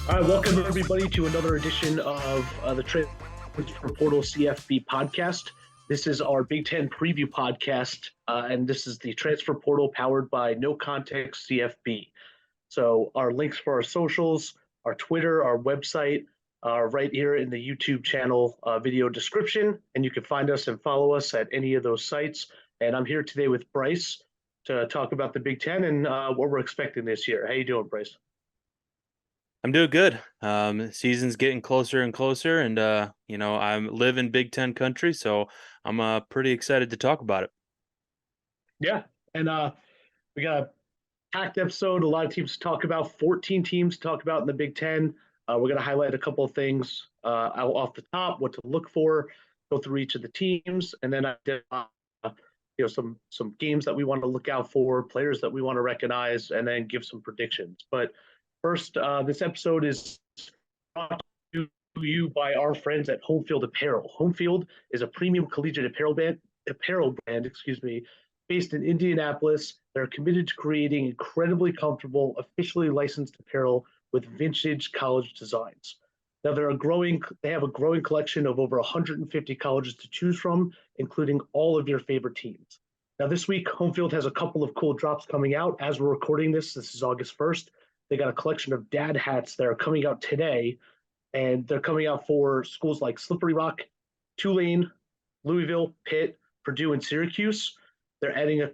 All right, welcome everybody to another edition of the Transfer Portal CFB podcast. This is our Big Ten preview podcast, and this is the Transfer Portal powered by NoContextCFB. So our links for our socials, our Twitter, our website are right here in the YouTube channel video description, and you can find us and follow us at any of those sites. And I'm here today with Bryce to talk about the Big Ten and what we're expecting this year. How you doing, Bryce? I'm doing good. Season's getting closer and closer, and I live in Big Ten country, so I'm pretty excited to talk about it. Yeah, and we got a packed episode. A lot of teams to talk about. 14 teams to talk about in the Big Ten. We're going to highlight a couple of things off the top, what to look for, go through each of the teams, and then some games that we want to look out for, players that we want to recognize, and then give some predictions. But first, this episode is brought to you by our friends at Home Field Apparel. Home Field is a premium collegiate apparel brand, based in Indianapolis. They're committed to creating incredibly comfortable, officially licensed apparel with vintage college designs. Now they have a growing collection of over 150 colleges to choose from, including all of your favorite teams. Now this week, Home Field has a couple of cool drops coming out. As we're recording this is August 1st. They got a collection of dad hats that are coming out today, and they're coming out for schools like Slippery Rock, Tulane, Louisville, Pitt, Purdue, and Syracuse. They're adding They're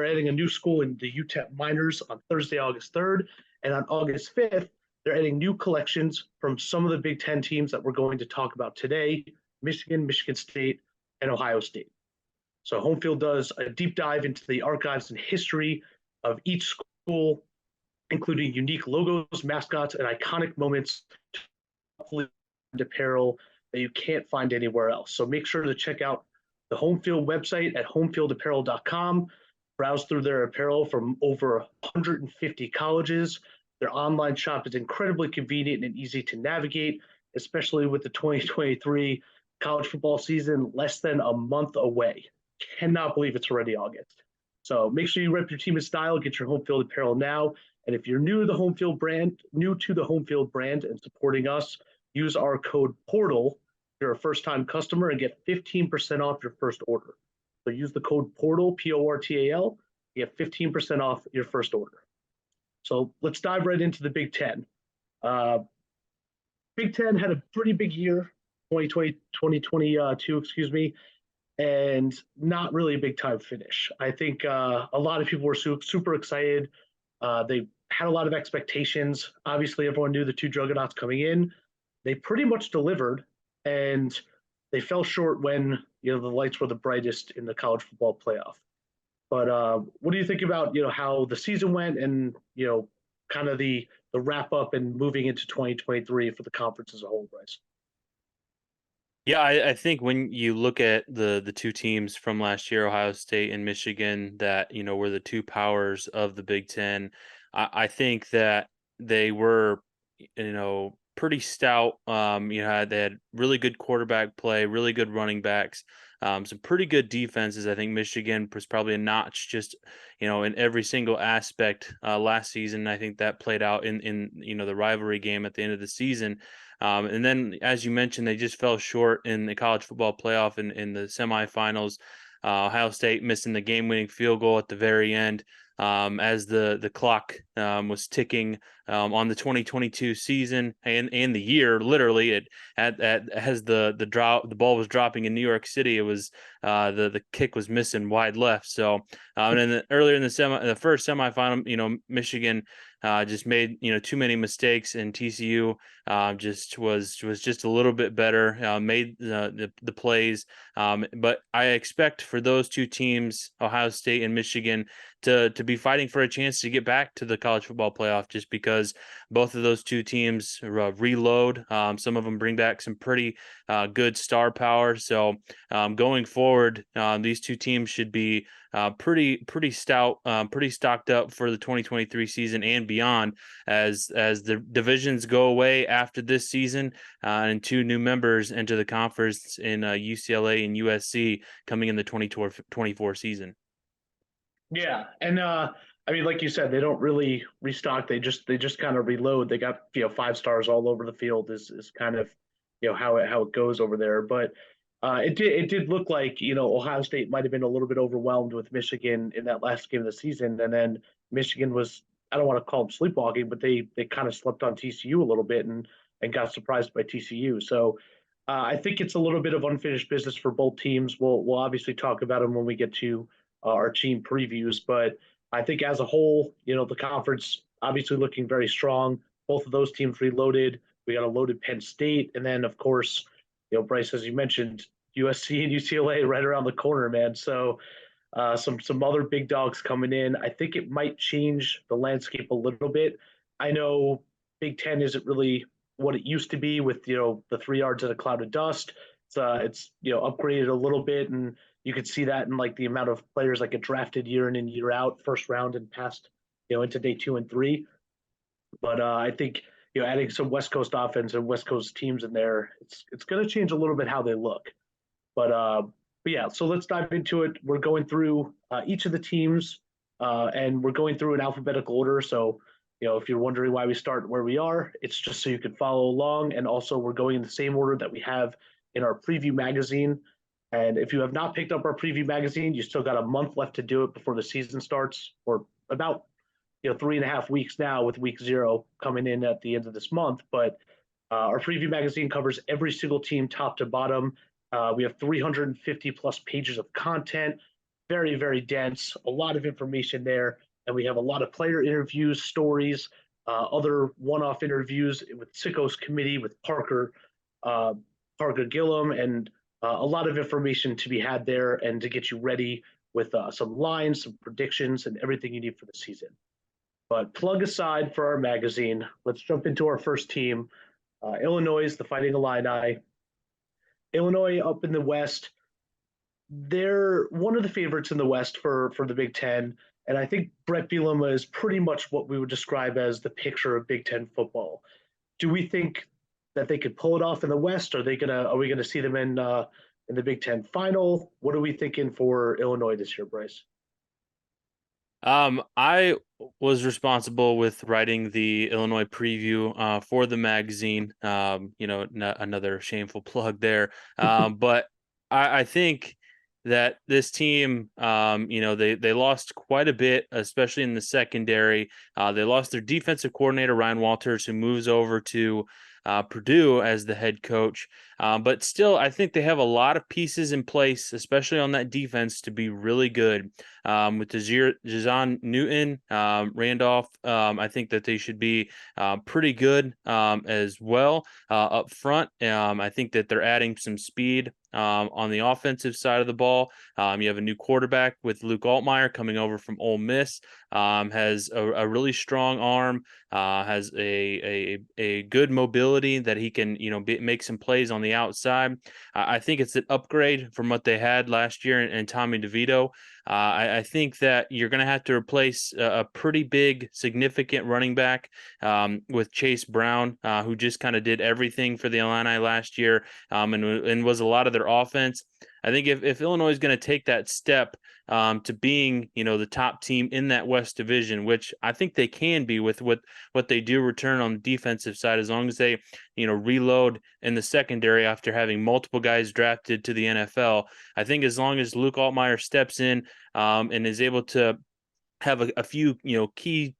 adding a new school in the UTEP Miners on Thursday, August 3rd, and on August 5th, they're adding new collections from some of the Big Ten teams that we're going to talk about today: Michigan, Michigan State, and Ohio State. So Home Field does a deep dive into the archives and history of each school, including unique logos, mascots, and iconic moments, apparel that you can't find anywhere else. So make sure to check out the Home Field website at homefieldapparel.com. Browse through their apparel from over 150 colleges. Their online shop is incredibly convenient and easy to navigate, especially with the 2023 college football season less than a month away. Cannot believe it's already August. So make sure you rep your team in style, get your Home Field apparel now. And if you're new to the Home Field brand and supporting us, use our code PORTAL. You're a first-time customer and get 15% off your first order. So use the code PORTAL, PORTAL, you get 15% off your first order. So let's dive right into the Big Ten. Big Ten had a pretty big year, 2022, and not really a big time finish. I think a lot of people were super excited. They had a lot of expectations. Obviously, everyone knew the two juggernauts coming in. They pretty much delivered, and they fell short when the lights were the brightest in the college football playoff. But what do you think about how the season went, and kind of the wrap up and moving into 2023 for the conference as a whole, Bryce? Yeah, I think when you look at the two teams from last year, Ohio State and Michigan, that were the two powers of the Big Ten, I think that they were pretty stout. They had really good quarterback play, really good running backs, some pretty good defenses. I think Michigan was probably a notch just in every single aspect last season. I think that played out in the rivalry game at the end of the season. And then, as you mentioned, they just fell short in the college football playoff in the semifinals. Ohio State missing the game-winning field goal at the very end as the clock was ticking on the 2022 season and the year. Literally, as the ball was dropping in New York City, it was the kick was missing wide left. So and then earlier in the first semifinal, Michigan just made too many mistakes, and TCU was just a little bit better, made the plays. But I expect for those two teams, Ohio State and Michigan, to be fighting for a chance to get back to the college football playoff, just because both of those two teams reload. Some of them bring back some pretty good star power. So going forward, these two teams should be pretty stout, pretty stocked up for the 2023 season and beyond, as the divisions go away after this season, and two new members enter the conference in UCLA and USC coming in the 2024 season. Yeah, and I I mean, like you said, they don't really restock. They just kind of reload. They got 5 stars all over the field. Is kind of how it goes over there. But it did look like Ohio State might have been a little bit overwhelmed with Michigan in that last game of the season, and then Michigan was, I don't want to call them sleepwalking, but they kind of slept on TCU a little bit and got surprised by TCU. So I think it's a little bit of unfinished business for both teams. We'll obviously talk about them when we get to our team previews, but I think as a whole, the conference obviously looking very strong. Both of those teams reloaded. We got a loaded Penn State, and then of course, Bryce, as you mentioned, USC and UCLA right around the corner, man. So some other big dogs coming in. I think it might change the landscape a little bit. I know Big Ten isn't really what it used to be with the 3 yards in a cloud of dust. It's upgraded a little bit, and you could see that in like the amount of players that get drafted year in and year out, first round and past into day 2 and 3. But I think adding some West Coast offense and West Coast teams in there, it's going to change a little bit how they look. But yeah, so let's dive into it. We're going through each of the teams, and we're going through an alphabetical order. So, if you're wondering why we start where we are, it's just so you can follow along. And also, we're going in the same order that we have in our preview magazine. And if you have not picked up our preview magazine, you still got a month left to do it before the season starts, or about 3.5 weeks now, with week 0 coming in at the end of this month. But our preview magazine covers every single team top to bottom. We have 350 plus pages of content, very, very dense, a lot of information there. And we have a lot of player interviews, stories, other one-off interviews with Sicko's committee, with Parker Gillum, and a lot of information to be had there and to get you ready with some lines, some predictions, and everything you need for the season. But plug aside for our magazine, let's jump into our first team. Illinois, the Fighting Illini. Illinois up in the West, they're one of the favorites in the West for the Big Ten. And I think Brett Bielema is pretty much what we would describe as the picture of Big Ten football. Do we think that they could pull it off in the West? Are we gonna see them in the Big Ten final? What are we thinking for Illinois this year, Bryce? I was responsible with writing the Illinois preview for the magazine. Another shameful plug there. But I think that this team, they lost quite a bit, especially in the secondary. They lost their defensive coordinator, Ryan Walters, who moves over to Purdue as the head coach. But still, I think they have a lot of pieces in place, especially on that defense, to be really good. With Jazon Newton, Randolph, I think that they should be pretty good as well up front. I think that they're adding some speed on the offensive side of the ball. You have a new quarterback with Luke Altmaier coming over from Ole Miss. Has a really strong arm. Has a good mobility that he can make some plays on the outside. I think it's an upgrade from what they had last year in Tommy DeVito. I think that you're going to have to replace a pretty big, significant running back with Chase Brown, who just kind of did everything for the Illini last year and was a lot of their offense. I think if Illinois is going to take that step to being, the top team in that West Division, which I think they can be with what they do return on the defensive side, as long as they, reload in the secondary after having multiple guys drafted to the NFL. I think as long as Luke Altmaier steps in and is able to have a few, key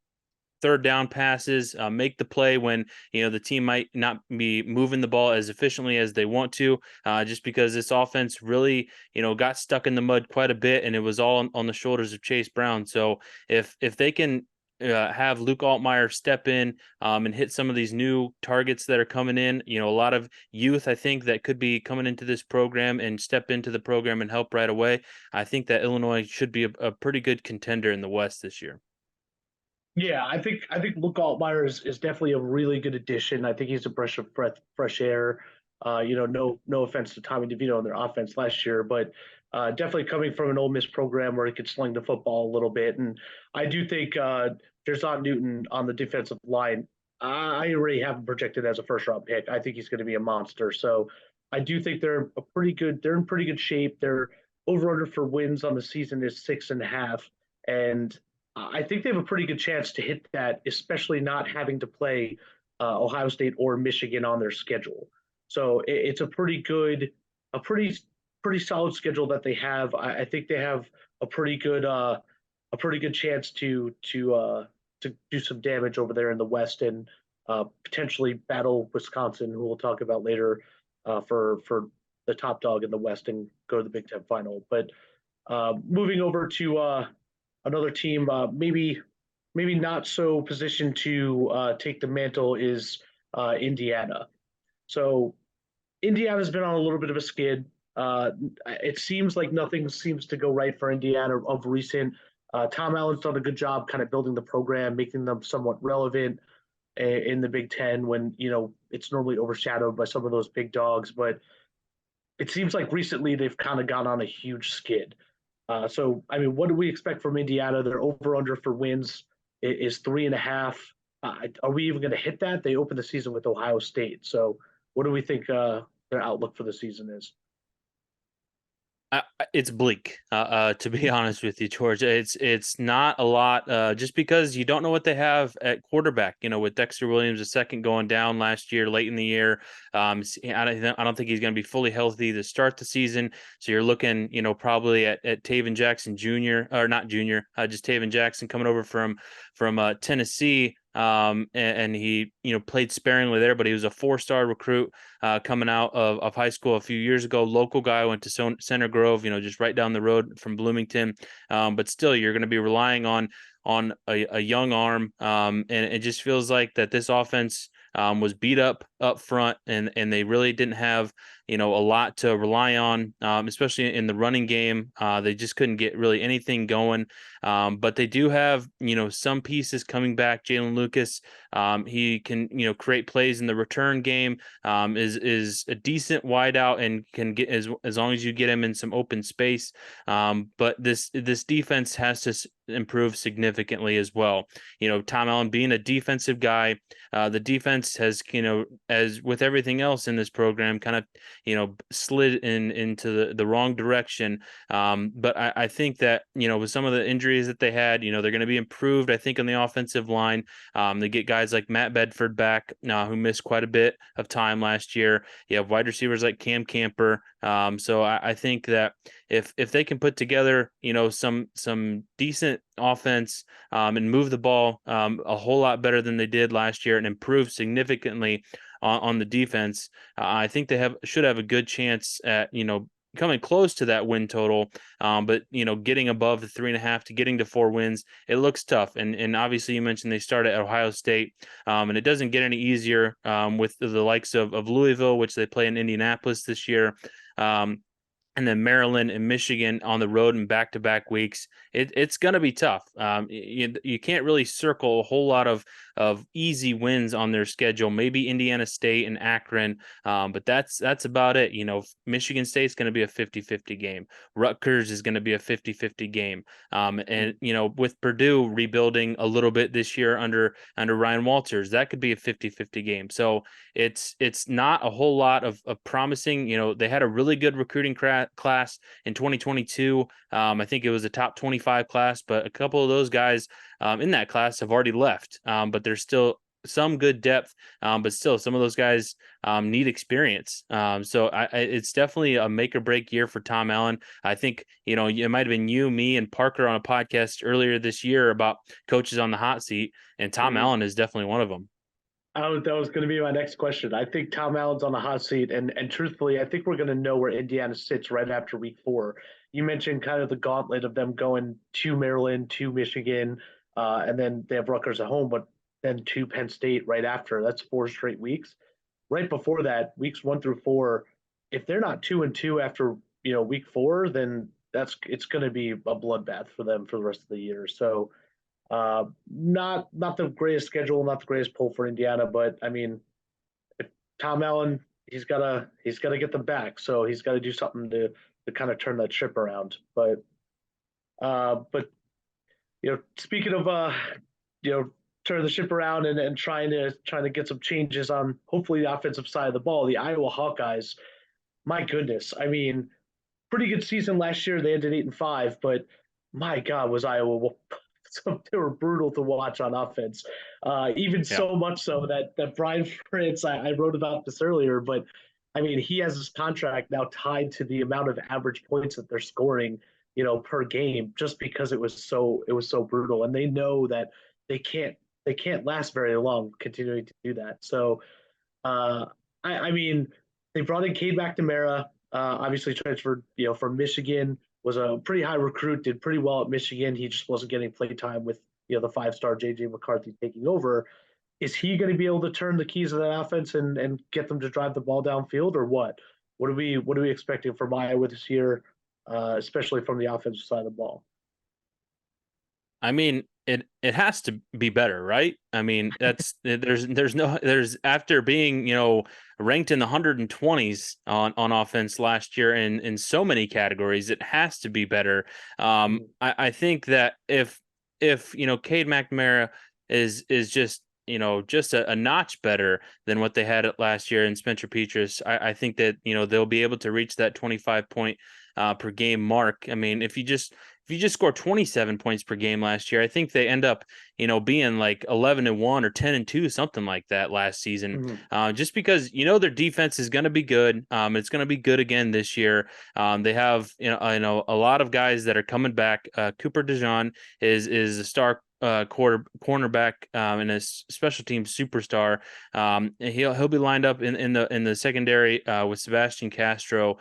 third down passes, make the play when the team might not be moving the ball as efficiently as they want to, just because this offense really got stuck in the mud quite a bit, and it was all on the shoulders of Chase Brown. So if they can have Luke Altmaier step in and hit some of these new targets that are coming in, a lot of youth I think that could be coming into this program and step into the program and help right away, I think that Illinois should be a pretty good contender in the West this year. Yeah, I think Luke Altmaier is definitely a really good addition. I think he's a breath of fresh air. No offense to Tommy DeVito on their offense last year, but definitely coming from an Ole Miss program where he could sling the football a little bit. And I do think Jazon Newton on the defensive line, I already have him projected as a first round pick. I think he's going to be a monster. So I do think they're in pretty good shape. Their over under for wins on the season is 6.5. And I think they have a pretty good chance to hit that, especially not having to play Ohio State or Michigan on their schedule. So it's a pretty good, a pretty solid schedule that they have. I think they have a pretty good a pretty good chance to do some damage over there in the West and potentially battle Wisconsin, who we'll talk about later, for the top dog in the West and go to the Big Ten final. But moving over to another team, maybe not so positioned to take the mantle is Indiana. So Indiana's been on a little bit of a skid. It seems like nothing seems to go right for Indiana of recent. Tom Allen's done a good job kind of building the program, making them somewhat relevant in the Big Ten when it's normally overshadowed by some of those big dogs. But it seems like recently they've kind of gone on a huge skid. So, I mean, what do we expect from Indiana? Their over under for wins is 3.5. Are we even going to hit that? They opened the season with Ohio State. So, what do we think their outlook for the season is? It's bleak, to be honest with you, George. It's not a lot, just because you don't know what they have at quarterback. With Dexter Williams, the second going down last year, late in the year. I don't think he's going to be fully healthy to start the season. So you're looking, probably at Taven Jackson Jr. or not Jr. Just Taven Jackson coming over from Tennessee. And he played sparingly there, but he was a 4-star recruit coming out of high school a few years ago. Local guy, went to Center Grove, just right down the road from Bloomington. But still, you're going to be relying on a young arm, and it just feels like that this offense was beat up front, and they really didn't have a lot to rely on, especially in the running game. They just couldn't get really anything going. But they do have some pieces coming back. Jalen Lucas, he can create plays in the return game. Is a decent wideout and can get as long as you get him in some open space. But this defense has to improve significantly as well. Tom Allen being a defensive guy, the defense has as with everything else in this program, kind of slid into the wrong direction. But I think that with some of the injuries that they had, they're going to be improved. I think on the offensive line, they get guys like Matt Bedford back, who missed quite a bit of time last year. You have wide receivers like Cam Camper. So I think that if they can put together some decent offense, and move the ball a whole lot better than they did last year and improve significantly on the defense, I think they should have a good chance at coming close to that win total. But getting above the 3.5 to getting to 4 wins, it looks tough. And obviously you mentioned they started at Ohio State, and it doesn't get any easier with the likes of Louisville, which they play in Indianapolis this year. And then Maryland and Michigan on the road in back-to-back weeks. It's going to be tough. You can't really circle a whole lot of easy wins on their schedule. Maybe Indiana State and Akron, but that's about it. Michigan State's going to be a 50-50 game. Rutgers is going to be a 50-50 game. And with Purdue rebuilding a little bit this year under Ryan Walters, that could be a 50-50 game. So it's not a whole lot of promising. They had a really good recruiting class in 2022. I think it was a top 25 class, but a couple of those guys in that class have already left. But there's still some good depth, but still some of those guys need experience. So it's definitely a make or break year for Tom Allen. I think, it might have been you, me, and Parker on a podcast earlier this year about coaches on the hot seat, and Tom Allen is definitely one of them. That was going to be my next question. I think Tom Allen's on the hot seat, and truthfully, I think we're going to know where Indiana sits right after week 4. You mentioned kind of the gauntlet of them going to Maryland, to Michigan, and then they have Rutgers at home, but then to Penn State right after. That's 4 straight weeks. Right before that, weeks 1 through 4, if they're not 2-2 after week 4, then it's going to be a bloodbath for them for the rest of the year. So not the greatest schedule, not the greatest pull for Indiana, but I mean, if Tom Allen, he's gotta get them back, so he's got to do something to kind of turn that ship around. But speaking of turn the ship around and trying to get some changes on hopefully the offensive side of the ball, the Iowa Hawkeyes, my goodness, I mean, pretty good season last year. They ended 8-5, but my God, was Iowa they were brutal to watch on offense. Even Yeah. so much so that Brian Fritz, I wrote about this earlier, but I mean, he has his contract now tied to the amount of average points that they're scoring, per game, just because it was so brutal, and they know that they can't they can't last very long continuing to do that. So, uh, I mean, they brought in Cade McNamara, obviously transferred, from Michigan, was a pretty high recruit, did pretty well at Michigan. He just wasn't getting play time with, the 5-star JJ McCarthy taking over. Is he going to be able to turn the keys of that offense and get them to drive the ball downfield, or what? What are we expecting from Iowa this year, especially from the offensive side of the ball? I mean, it has to be better, right? I mean, there's after being, ranked in the 120s on offense last year in so many categories, it has to be better. Mhm. I think that if Cade McNamara is just just a notch better than what they had at last year, and Spencer Petras, I think that they'll be able to reach that 25 point per game mark. I mean, if you just score 27 points per game last year, I think they end up, being like 11-1 or 10-2, something like that last season. Mhm. Just because their defense is going to be good. It's going to be good again this year. They have a lot of guys that are coming back. Cooper DeJean is a star cornerback and a special team superstar. He'll be lined up in the secondary with Sebastian Castro,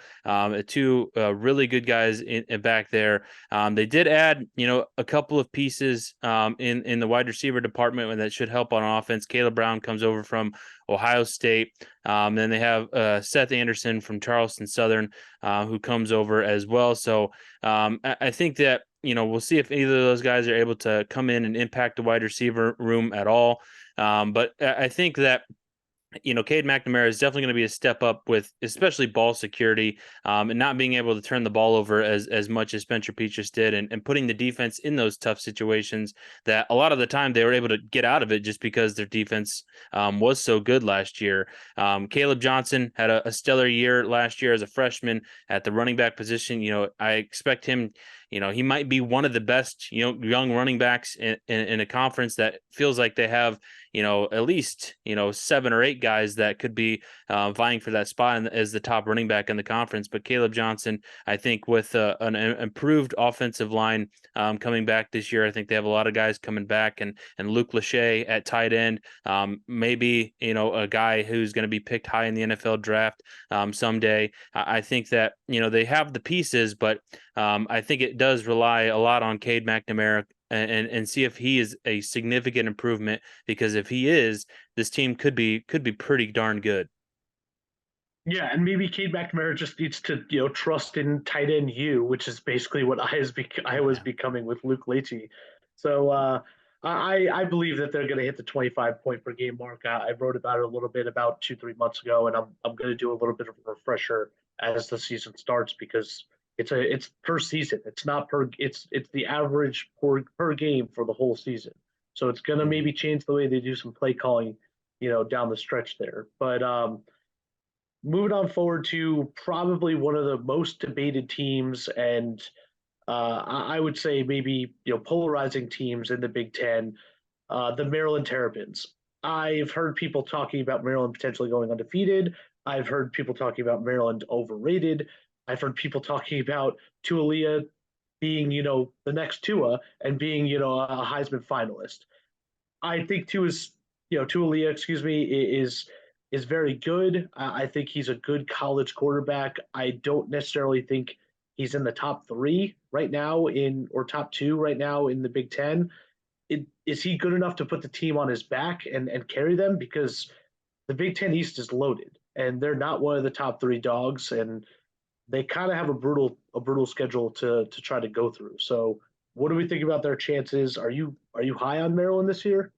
two really good guys back there. They did add, a couple of pieces in the wide receiver department that should help on offense. Caleb Brown comes over from Ohio State. Then they have Seth Anderson from Charleston Southern, who comes over as well. So I think that we'll see if either of those guys are able to come in and impact the wide receiver room at all. But I think that Cade McNamara is definitely going to be a step up with especially ball security, and not being able to turn the ball over as much as Spencer Petras did, and putting the defense in those tough situations that a lot of the time they were able to get out of it just because their defense was so good last year. Caleb Johnson had a stellar year last year as a freshman at the running back position. I expect him. He might be one of the best, young running backs in a conference that feels like they have, at least, 7 or 8 guys that could be vying for that spot as the top running back in the conference. But Caleb Johnson, I think with an improved offensive line coming back this year, I think they have a lot of guys coming back, and Luke Lachey at tight end, maybe, a guy who's going to be picked high in the NFL draft someday. I think that, they have the pieces, but I think it does rely a lot on Cade McNamara and see if he is a significant improvement, because if he is, this team could be pretty darn good. Yeah, and maybe Cade McNamara just needs to, trust in tight end U, which is basically what I was Yeah. becoming with Luke Leachy. So I believe that they're going to hit the 25 point per game mark. I wrote about it a little bit about 2-3 months ago, and I'm going to do a little bit of a refresher as the season starts, because it's per season. It's not per it's the average per game for the whole season. So it's going to Mhm. maybe change the way they do some play calling, down the stretch there. But moving on forward to probably one of the most debated teams, and I would say maybe polarizing teams in the Big Ten, the Maryland Terrapins. I've heard people talking about Maryland potentially going undefeated. I've heard people talking about Maryland overrated. I've heard people talking about Tualia being, the next Tua and being, a Heisman finalist. I think Tualia, excuse me, is very good. I think he's a good college quarterback. I don't necessarily think he's in the top three right now or top two right now in the Big Ten. Is he good enough to put the team on his back and carry them? Because the Big Ten East is loaded, and they're not one of the top three dogs, and they kind of have a brutal schedule to try to go through. So, what do we think about their chances? Are you high on Maryland this year?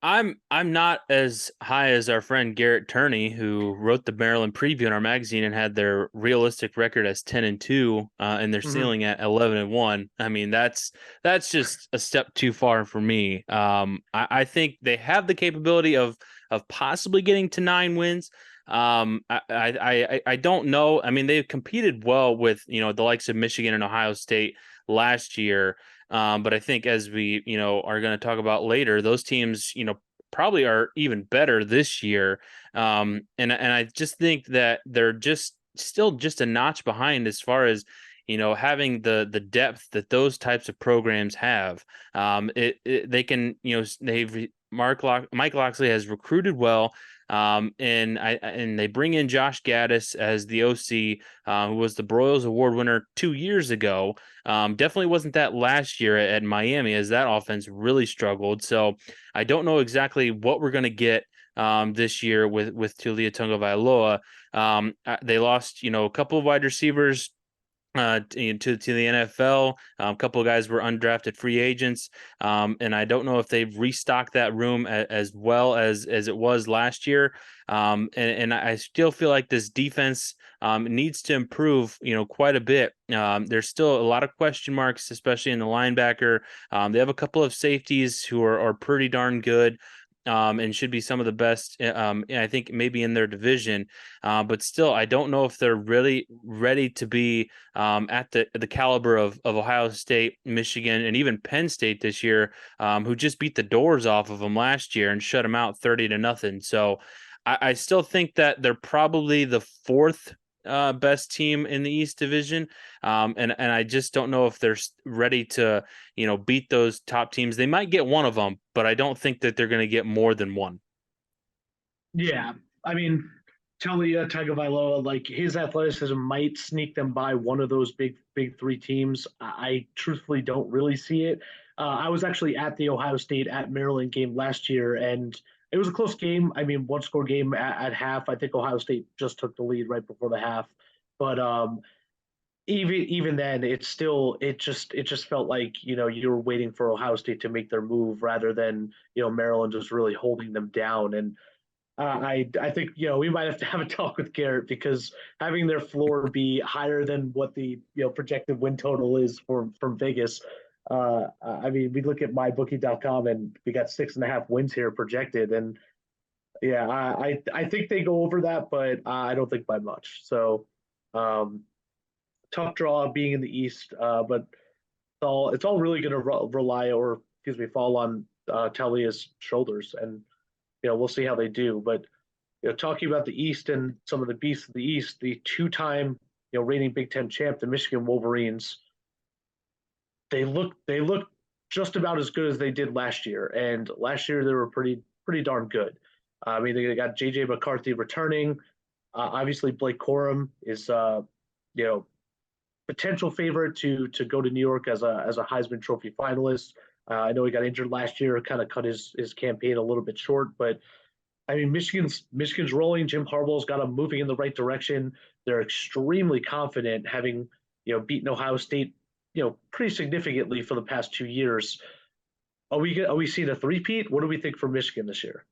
I'm not as high as our friend Garrett Turney, who wrote the Maryland preview in our magazine and had their realistic record as 10-2, and their Mm-hmm. ceiling at 11-1. I mean, that's just a step too far for me. I think they have the capability of possibly getting to 9 wins. I don't know. I mean, they've competed well with the likes of Michigan and Ohio State last year. But I think as we, are going to talk about later, those teams, probably are even better this year. And I just think that they're just still just a notch behind as far as having the depth that those types of programs have. They can, Mike Loxley has recruited well. And they bring in Josh Gaddis as the OC, who was the Broyles Award winner 2 years ago. Definitely wasn't that last year at Miami, as that offense really struggled. So I don't know exactly what we're going to get this year with Tulia Tagovailoa. They lost, a couple of wide receivers to the NFL. A couple of guys were undrafted free agents, and I don't know if they've restocked that room as well as it was last year. And I still feel like this defense needs to improve, quite a bit. There's still a lot of question marks, especially in the linebacker. They have a couple of safeties who are pretty darn good. And should be some of the best, I think maybe in their division. But still, I don't know if they're really ready to be at the caliber of Ohio State, Michigan, and even Penn State this year, who just beat the doors off of them last year and shut them out 30-0. So I still think that they're probably the fourth best team in the East Division, and I just don't know if they're ready to beat those top teams. They might get one of them, but I don't think that they're going to get more than one. Yeah, I mean, Talia Tagovailoa, like his athleticism might sneak them by one of those big three teams. I truthfully don't really see it. I was actually at the Ohio State at Maryland game last year, and it was a close game. I mean, one score game at half. I think Ohio State just took the lead right before the half, but even then, it just felt like you were waiting for Ohio State to make their move rather than Maryland just really holding them down. And I think we might have to have a talk with Garrett because having their floor be higher than what the projected win total is from Vegas. I mean, we look at mybookie.com and we got 6.5 wins here projected, and yeah, I think they go over that, but I don't think by much. So tough draw being in the East, but it's all really going to rely or excuse me fall on Talia's shoulders, and we'll see how they do. But talking about the East and some of the beasts of the East, the two-time reigning Big Ten champ, the Michigan Wolverines, they look just about as good as they did last year, and last year they were pretty darn good. I mean, they got JJ McCarthy returning. Obviously, Blake Corum is you know potential favorite to go to New York as a Heisman Trophy finalist. I know he got injured last year, kind of cut his campaign a little bit short, but I mean, Michigan's rolling. Jim Harbaugh's got them moving in the right direction. They're extremely confident, having beaten Ohio State pretty significantly for the past 2 years. Are we seeing a three-peat? What do we think for Michigan this year?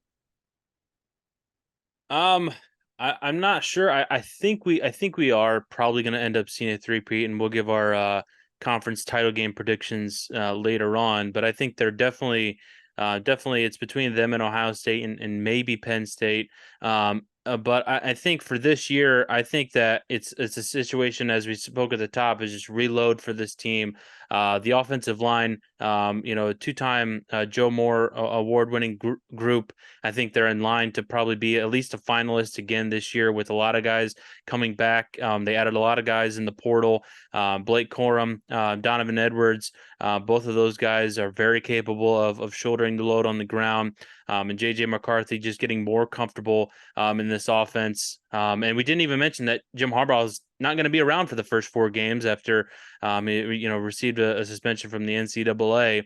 Um, I'm not sure. I think we are probably going to end up seeing a three-peat, and we'll give our conference title game predictions later on. But I think they're definitely it's between them and Ohio State and maybe Penn State. But I think for this year, I think that it's a situation, as we spoke at the top, is just reload for this team. The offensive line, two-time Joe Moore award-winning group. I think they're in line to probably be at least a finalist again this year, with a lot of guys coming back. They added a lot of guys in the portal. Blake Corum, Donovan Edwards, both of those guys are very capable of shouldering the load on the ground. And JJ McCarthy just getting more comfortable in this offense. And we didn't even mention that Jim Harbaugh is not going to be around for the first 4 games after he received a suspension from the NCAA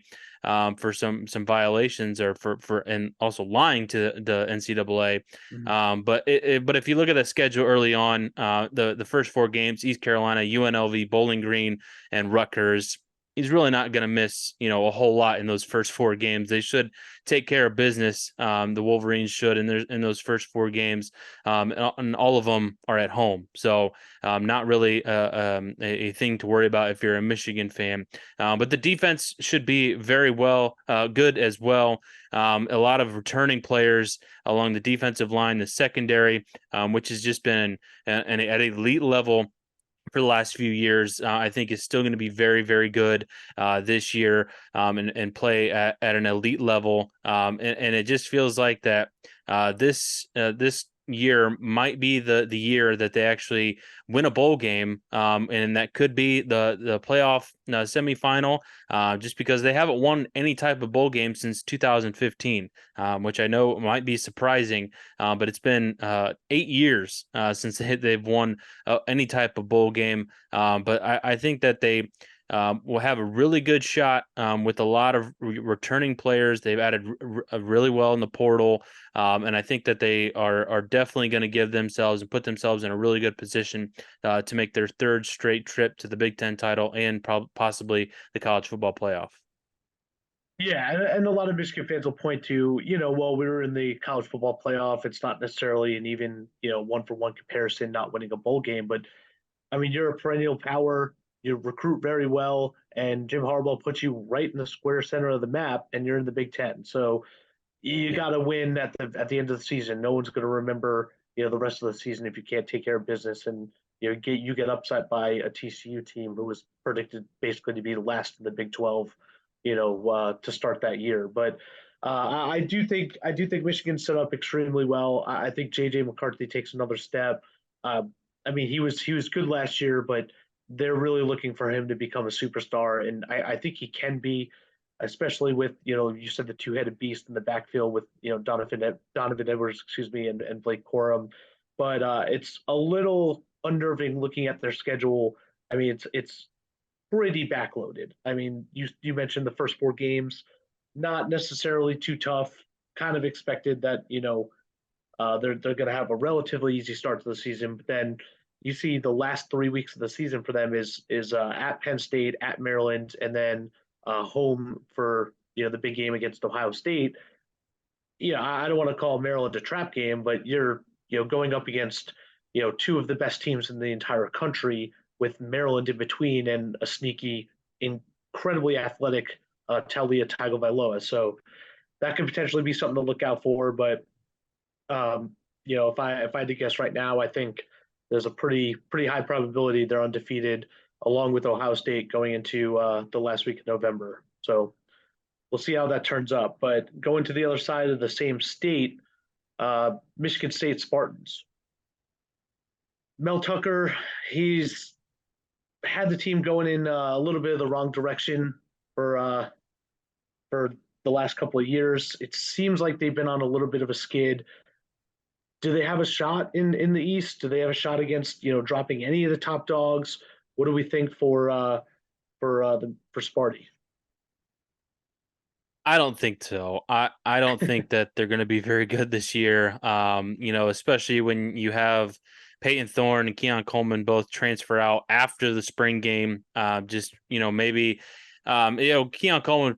for some violations, or for and also lying to the NCAA. But if you look at the schedule early on, the first 4 games: East Carolina, UNLV, Bowling Green, and Rutgers. He's really not going to miss, a whole lot in those first 4 games. They should take care of business. The Wolverines should in those first 4 games, and all of them are at home. So not really a thing to worry about if you're a Michigan fan. But the defense should be very good as well. A lot of returning players along the defensive line, the secondary, which has just been at an elite level for the last few years. I think is still going to be very, very good this year, and play at an elite level. And it just feels like that this year might be the year that they actually win a bowl game, and that could be the playoff semifinal, just because they haven't won any type of bowl game since 2015, which I know might be surprising, but it's been 8 years since they've won any type of bowl game. But I think that they will have a really good shot with a lot of returning players. They've added really well in the portal, and I think that they are definitely going to give themselves and put themselves in a really good position to make their third straight trip to the Big Ten title and possibly the college football playoff. Yeah, and a lot of Michigan fans will point to, well, we were in the college football playoff. It's not necessarily an even, one for one comparison, not winning a bowl game. But I mean, you're a perennial power. You recruit very well, and Jim Harbaugh puts you right in the square center of the map, and you're in the Big Ten. So you Yeah. got to win at the end of the season. No one's going to remember, the rest of the season if you can't take care of business, and you get upset by a TCU team who was predicted basically to be last in the Big 12, to start that year. But I do think Michigan set up extremely well. I think JJ McCarthy takes another step. Uh, I mean, he was good last year, but they're really looking for him to become a superstar, and I think he can be, especially with, you said the two-headed beast in the backfield with, Donovan Edwards, excuse me, and Blake Corum. But it's a little unnerving looking at their schedule. I mean, it's pretty backloaded. I mean, you mentioned the first 4 games, not necessarily too tough. Kind of expected that, they're going to have a relatively easy start to the season, but then you see the last 3 weeks of the season for them is at Penn State, at Maryland, and then home for, the big game against Ohio State. I don't want to call Maryland a trap game, but you're, going up against, two of the best teams in the entire country with Maryland in between and a sneaky, incredibly athletic Talia Tagovailoa. So that could potentially be something to look out for. But if I had to guess right now, I think there's a pretty high probability they're undefeated, along with Ohio State going into the last week of November. So we'll see how that turns up. But going to the other side of the same state, Michigan State Spartans. Mel Tucker, he's had the team going in a little bit of the wrong direction for the last couple of years. It seems like they've been on a little bit of a skid. Do they have a shot in the East? Do they have a shot against, dropping any of the top dogs? What do we think for Sparty? I don't think so. I don't think that they're going to be very good this year. Especially when you have Peyton Thorne and Keon Coleman both transfer out after the spring game. Maybe Keon Coleman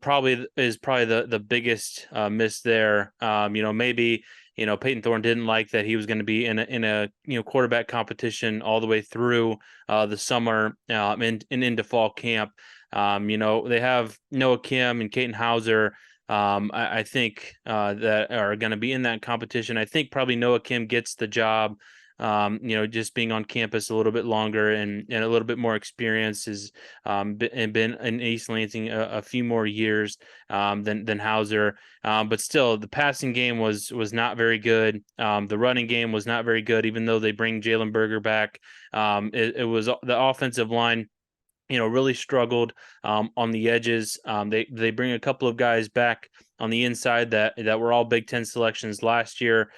is probably the biggest miss there. Maybe Peyton Thorne didn't like that he was going to be in a quarterback competition all the way through the summer and into fall camp. They have Noah Kim and Caden Hauser. I think that are going to be in that competition. I think probably Noah Kim gets the job. Just being on campus a little bit longer and a little bit more experience is been in East Lansing a few more years than Hauser. But still, the passing game was not very good. The running game was not very good, even though they bring Jalen Berger back. It was the offensive line really struggled on the edges. They bring a couple of guys back on the inside that were all Big Ten selections last year.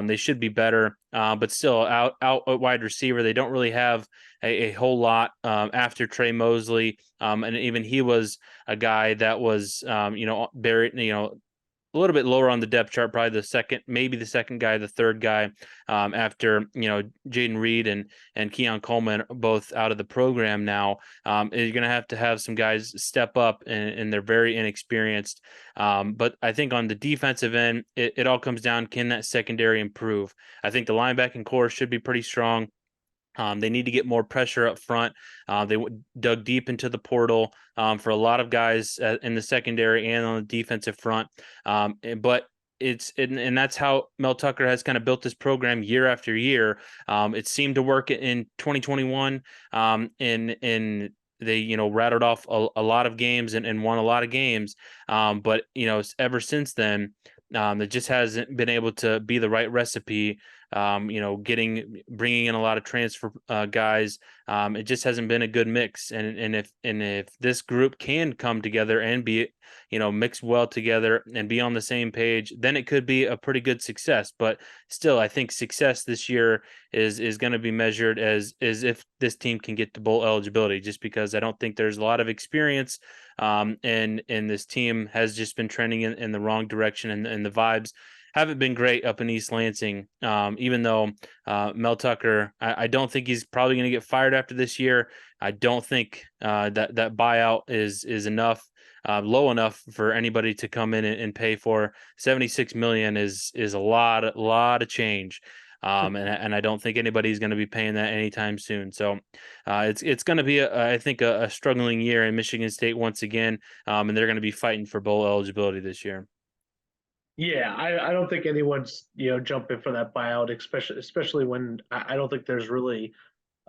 They should be better, but still out at wide receiver, they don't really have a whole lot after Trey Mosley, and even he was a guy that was buried, a little bit lower on the depth chart, probably maybe the second guy, the third guy, after Jaden Reed and Keon Coleman both out of the program now. You're going to have some guys step up, and they're very inexperienced. But I think on the defensive end, it all comes down, can that secondary improve? I think the linebacking core should be pretty strong. They need to get more pressure up front. They dug deep into the portal for a lot of guys in the secondary and on the defensive front. But and that's how Mel Tucker has kind of built this program year after year. It seemed to work in 2021, and they rattled off a lot of games and won a lot of games. But ever since then, it just hasn't been able to be the right recipe. Bringing in a lot of transfer guys. It just hasn't been a good mix. And if this group can come together and be mix well together and be on the same page, then it could be a pretty good success. But still, I think success this year is going to be measured as if this team can get to bowl eligibility. Just because I don't think there's a lot of experience, and this team has just been trending in the wrong direction, and the vibes haven't been great up in East Lansing. Even though Mel Tucker, I don't think he's probably going to get fired after this year. I don't think that buyout is enough, low enough for anybody to come in and pay for. 76 million is a lot of change. And I don't think anybody's going to be paying that anytime soon. So it's going to be, I think, a struggling year in Michigan State once again, and they're going to be fighting for bowl eligibility this year. Yeah, I don't think anyone's jumping for that buyout, especially when I don't think there's really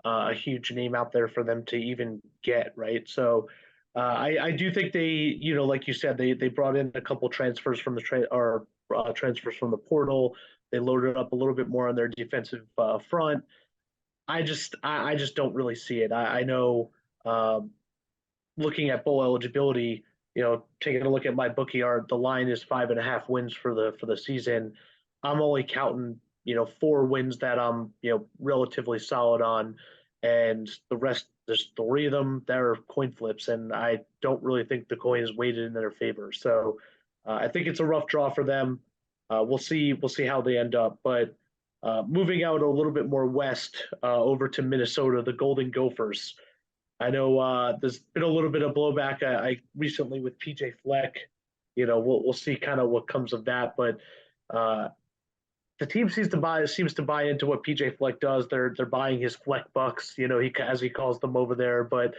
a huge name out there for them to even get, right. So I do think they, like you said, they brought in a couple transfers from transfers from the portal. They loaded up a little bit more on their defensive front. I just don't really see it. I know, um, looking at bowl eligibility, taking a look at my bookie art, the line is 5.5 wins for the season. I'm only counting, 4 wins that I'm, relatively solid on, and the rest, there's 3 of them that are coin flips, and I don't really think the coin is weighted in their favor. So I think it's a rough draw for them. We'll see. We'll see how they end up. But moving out a little bit more west, over to Minnesota, the Golden Gophers. I know there's been a little bit of blowback. I recently with PJ Fleck. We'll see kind of what comes of that, but uh, the team seems to buy into what PJ Fleck does. They're buying his Fleck bucks, he as he calls them over there. But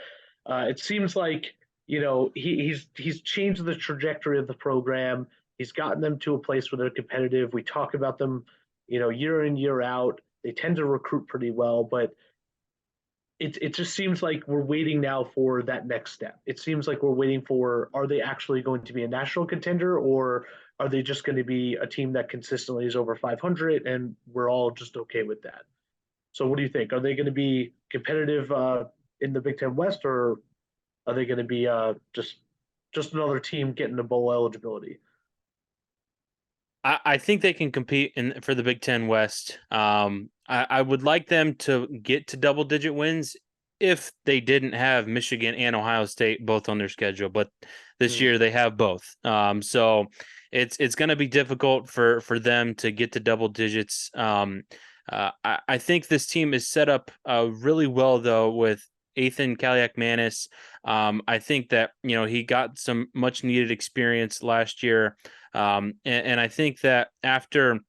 it seems like he's changed the trajectory of the program. He's gotten them to a place where they're competitive. We talk about them, year in year out. They tend to recruit pretty well, but it just seems like we're waiting now for that next step. It seems like we're waiting for, are they actually going to be a national contender, or are they just going to be a team that consistently is over 500 and we're all just okay with that? So what do you think? Are they going to be competitive in the Big Ten West, or are they going to be just another team getting the bowl eligibility? I think they can compete for the Big Ten West. I would like them to get to double-digit wins if they didn't have Michigan and Ohio State both on their schedule, but this year they have both. So it's going to be difficult for them to get to double digits. I think this team is set up really well, though, with Ethan Kaliak-Manis. I think that he got some much needed experience last year, and I think that after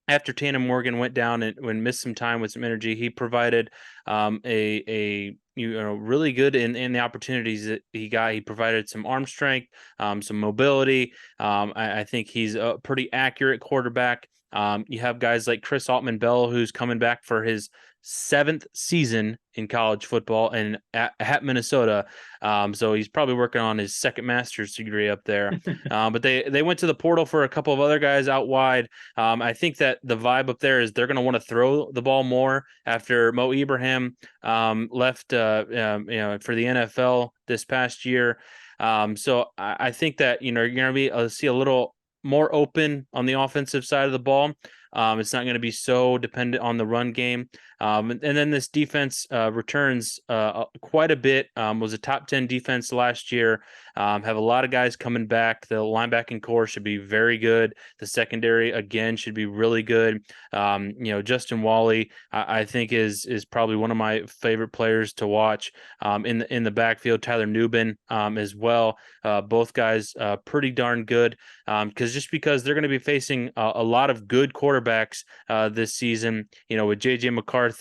Tana Morgan went down and missed some time with some energy, he provided a really good in the opportunities that he got. He provided some arm strength, some mobility. I think he's a pretty accurate quarterback. You have guys like Chris Altman-Bell, who's coming back for his 7th season in college football and at Minnesota. So he's probably working on his second master's degree up there. But they went to the portal for a couple of other guys out wide. I think that the vibe up there is they're going to want to throw the ball more after Mo Ibrahim left for the NFL this past year. So I think that you're going to be see a little more open on the offensive side of the ball. It's not going to be so dependent on the run game. And then this defense returns quite a bit. Was a top 10 defense last year. Have a lot of guys coming back. The linebacking core should be very good. The secondary, again, should be really good. Justin Wally, I think is probably one of my favorite players to watch in the backfield. Tyler Nubin as well. Both guys pretty darn good because they're going to be facing a lot of good quarterbacks this season, with J.J. McCarthy,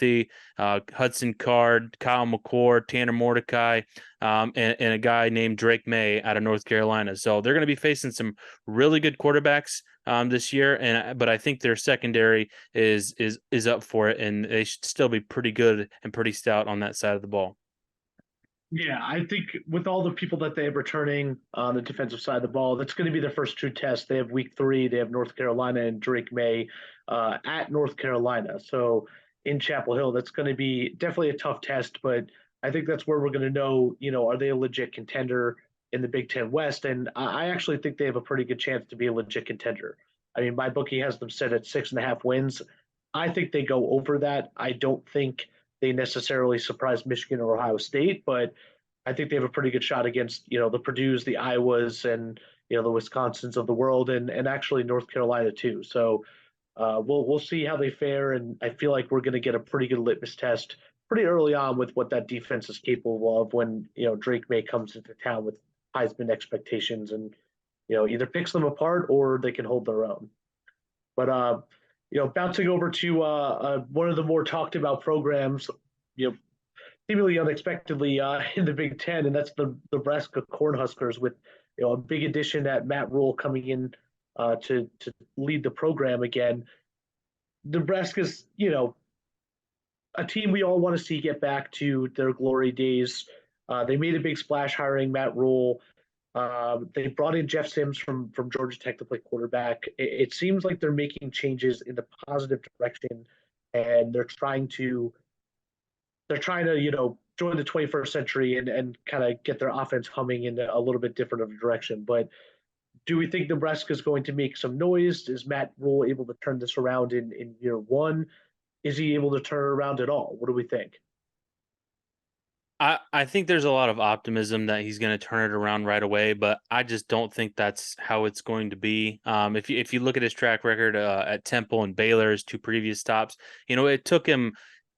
Hudson Card, Kyle McCord, Tanner Mordecai, and a guy named Drake May out of North Carolina. So they're going to be facing some really good quarterbacks this year, but I think their secondary is up for it, and they should still be pretty good and pretty stout on that side of the ball. Yeah, I think with all the people that they have returning on the defensive side of the ball, that's going to be their first true test. They have week 3. They have North Carolina and Drake May at North Carolina. So in Chapel Hill, that's going to be definitely a tough test. But I think that's where we're going to know, are they a legit contender in the Big Ten West? And I actually think they have a pretty good chance to be a legit contender. I mean, my bookie has them set at 6.5 wins. I think they go over that. I don't think they necessarily surprise Michigan or Ohio State, but I think they have a pretty good shot against the Purdue's, the Iowas, and the Wisconsins of the world, and actually North Carolina too. So we'll see how they fare, and I feel like we're going to get a pretty good litmus test pretty early on with what that defense is capable of when Drake May comes into town with Heisman expectations and either picks them apart or they can hold their own. But bouncing over to one of the more talked about programs, seemingly unexpectedly in the Big Ten, and that's the Nebraska Cornhuskers with a big addition at Matt Rule coming in to lead the program again. Nebraska's a team we all want to see get back to their glory days. They made a big splash hiring Matt Rule. They brought in Jeff Sims from Georgia Tech to play quarterback. It seems like they're making changes in the positive direction, and they're trying to join the 21st century and kind of get their offense humming in a little bit different of a direction. But do we think Nebraska is going to make some noise? Is Matt Rule able to turn this around in year one? Is he able to turn it around at all? What do we think? I think there's a lot of optimism that he's going to turn it around right away, but I just don't think that's how it's going to be. If you look at his track record at Temple and Baylor, his 2 previous stops, it took him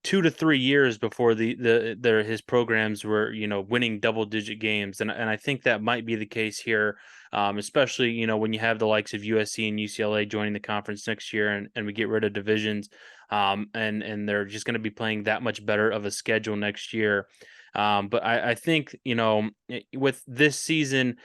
2 to 3 years before his programs were winning double digit games, and I think that might be the case here, especially when you have the likes of USC and UCLA joining the conference next year, and we get rid of divisions, and they're just going to be playing that much better of a schedule next year. But I think, with this season,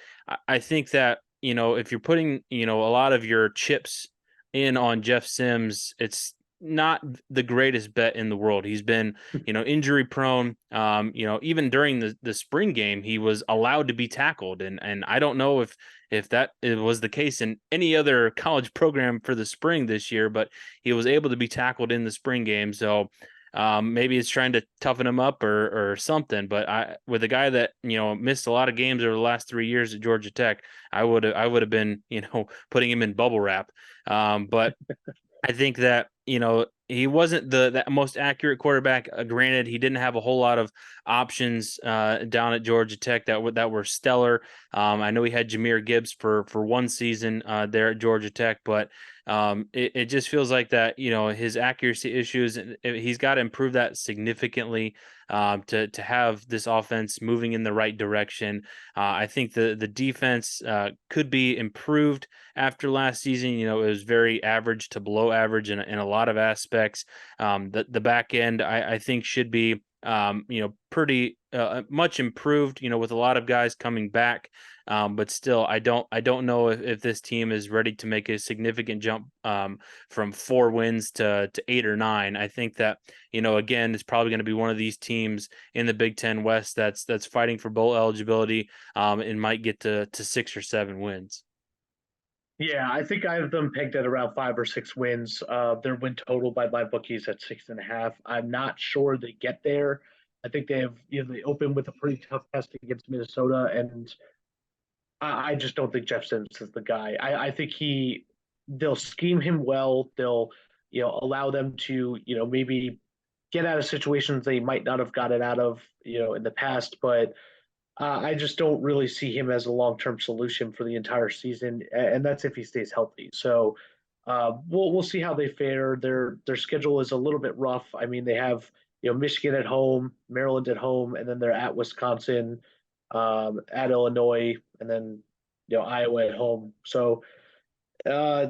I think that, if you're putting, a lot of your chips in on Jeff Sims, it's not the greatest bet in the world. He's been, injury prone. Even during the spring game, he was allowed to be tackled. And I don't know if that was the case in any other college program for the spring this year, but he was able to be tackled in the spring game. So maybe it's trying to toughen him up or something. But with a guy that missed a lot of games over the last 3 years at Georgia Tech, I would have been putting him in bubble wrap. But I think that he wasn't the most accurate quarterback. Granted, he didn't have a whole lot of options down at Georgia Tech that were stellar. I know he had Jahmyr Gibbs for one season there at Georgia Tech, but it just feels like that his accuracy issues. He's got to improve that significantly to have this offense moving in the right direction. I think the defense could be improved after last season. It was very average to below average in a lot of aspects. The back end, I think, should be pretty much improved. With a lot of guys coming back. But still, I don't know if this team is ready to make a significant jump from 4 wins to 8 or 9. I think that again, it's probably going to be one of these teams in the Big Ten West that's fighting for bowl eligibility and might get to 6 or 7 wins. Yeah, I think I have them pegged at around 5 or 6 wins. Their win total by my bookies at 6.5. I'm not sure they get there. I think they have, they open with a pretty tough test against Minnesota, and I just don't think Jeff Sims is the guy. I think they'll scheme him well. They'll, allow them to, maybe get out of situations they might not have gotten out of, in the past. But I just don't really see him as a long-term solution for the entire season, and that's if he stays healthy. So we'll see how they fare. Their schedule is a little bit rough. I mean, they have Michigan at home, Maryland at home, and then they're at Wisconsin, at Illinois, and then Iowa at home. So uh,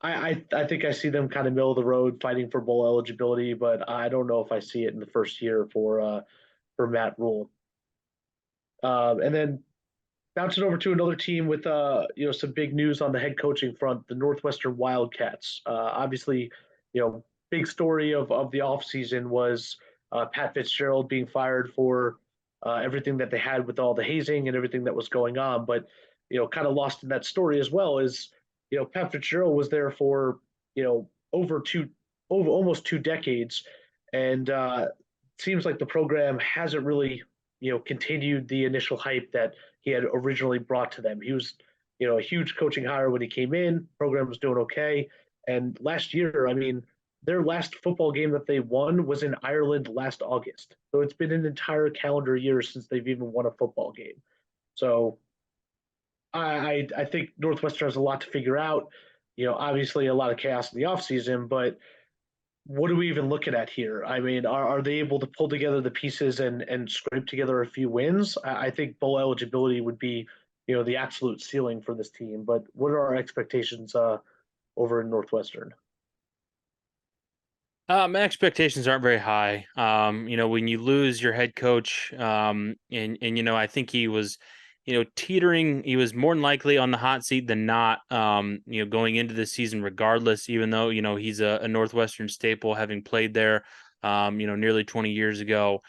I think I see them kind of middle of the road fighting for bowl eligibility, but I don't know if I see it in the first year for Matt Rule. And then Bouncing over to another team with some big news on the head coaching front, the Northwestern Wildcats. Obviously, big story of the offseason was Pat Fitzgerald being fired for everything that they had with all the hazing and everything that was going on. But kind of lost in that story as well is Pat Fitzgerald was there for over almost 2 decades, and seems like the program hasn't really continued the initial hype that he had originally brought to them. He was, a huge coaching hire when he came in. Program was doing okay, and last year, I mean, their last football game that they won was in Ireland last August. So it's been an entire calendar year since they've even won a football game. So I think Northwestern has a lot to figure out. Obviously a lot of chaos in the offseason, but what are we even looking at here? I mean, are they able to pull together the pieces and scrape together a few wins? I think bowl eligibility would be, the absolute ceiling for this team. But what are our expectations over in Northwestern? My expectations aren't very high. When you lose your head coach, and I think he was, teetering. He was more than likely on the hot seat than not. Going into the season, regardless, even though he's a Northwestern staple, having played there, nearly 20 years ago.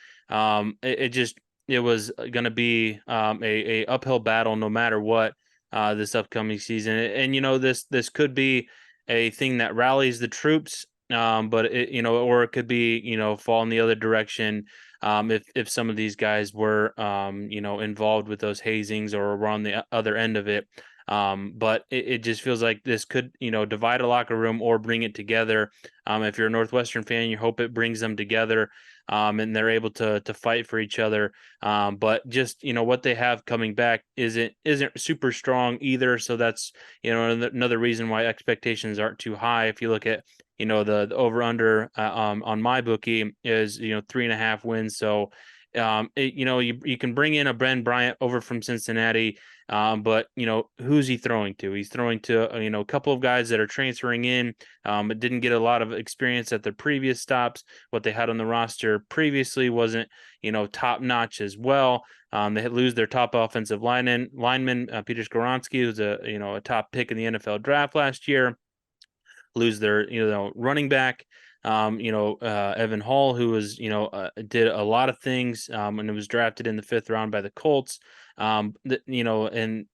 It was going to be a uphill battle no matter what this upcoming season. And this could be a thing that rallies the troops, but or it could be, fall in the other direction. If some of these guys were, involved with those hazings or were on the other end of it. But it just feels like this could, divide a locker room or bring it together. If you're a Northwestern fan, you hope it brings them together. And they're able to fight for each other. But just what they have coming back isn't super strong either. So that's another reason why expectations aren't too high. If you look at the over under on my bookie is 3.5 wins. So you can bring in a Ben Bryant over from Cincinnati, but who's he throwing to? He's throwing to a couple of guys that are transferring in, but didn't get a lot of experience at their previous stops. What they had on the roster previously wasn't top notch as well. They had lose their top offensive lineman Peter Skoronski, who's a top pick in the NFL draft last year. Lose their running back, Evan Hall, who was did a lot of things, and it was drafted in the 5th round by the Colts. And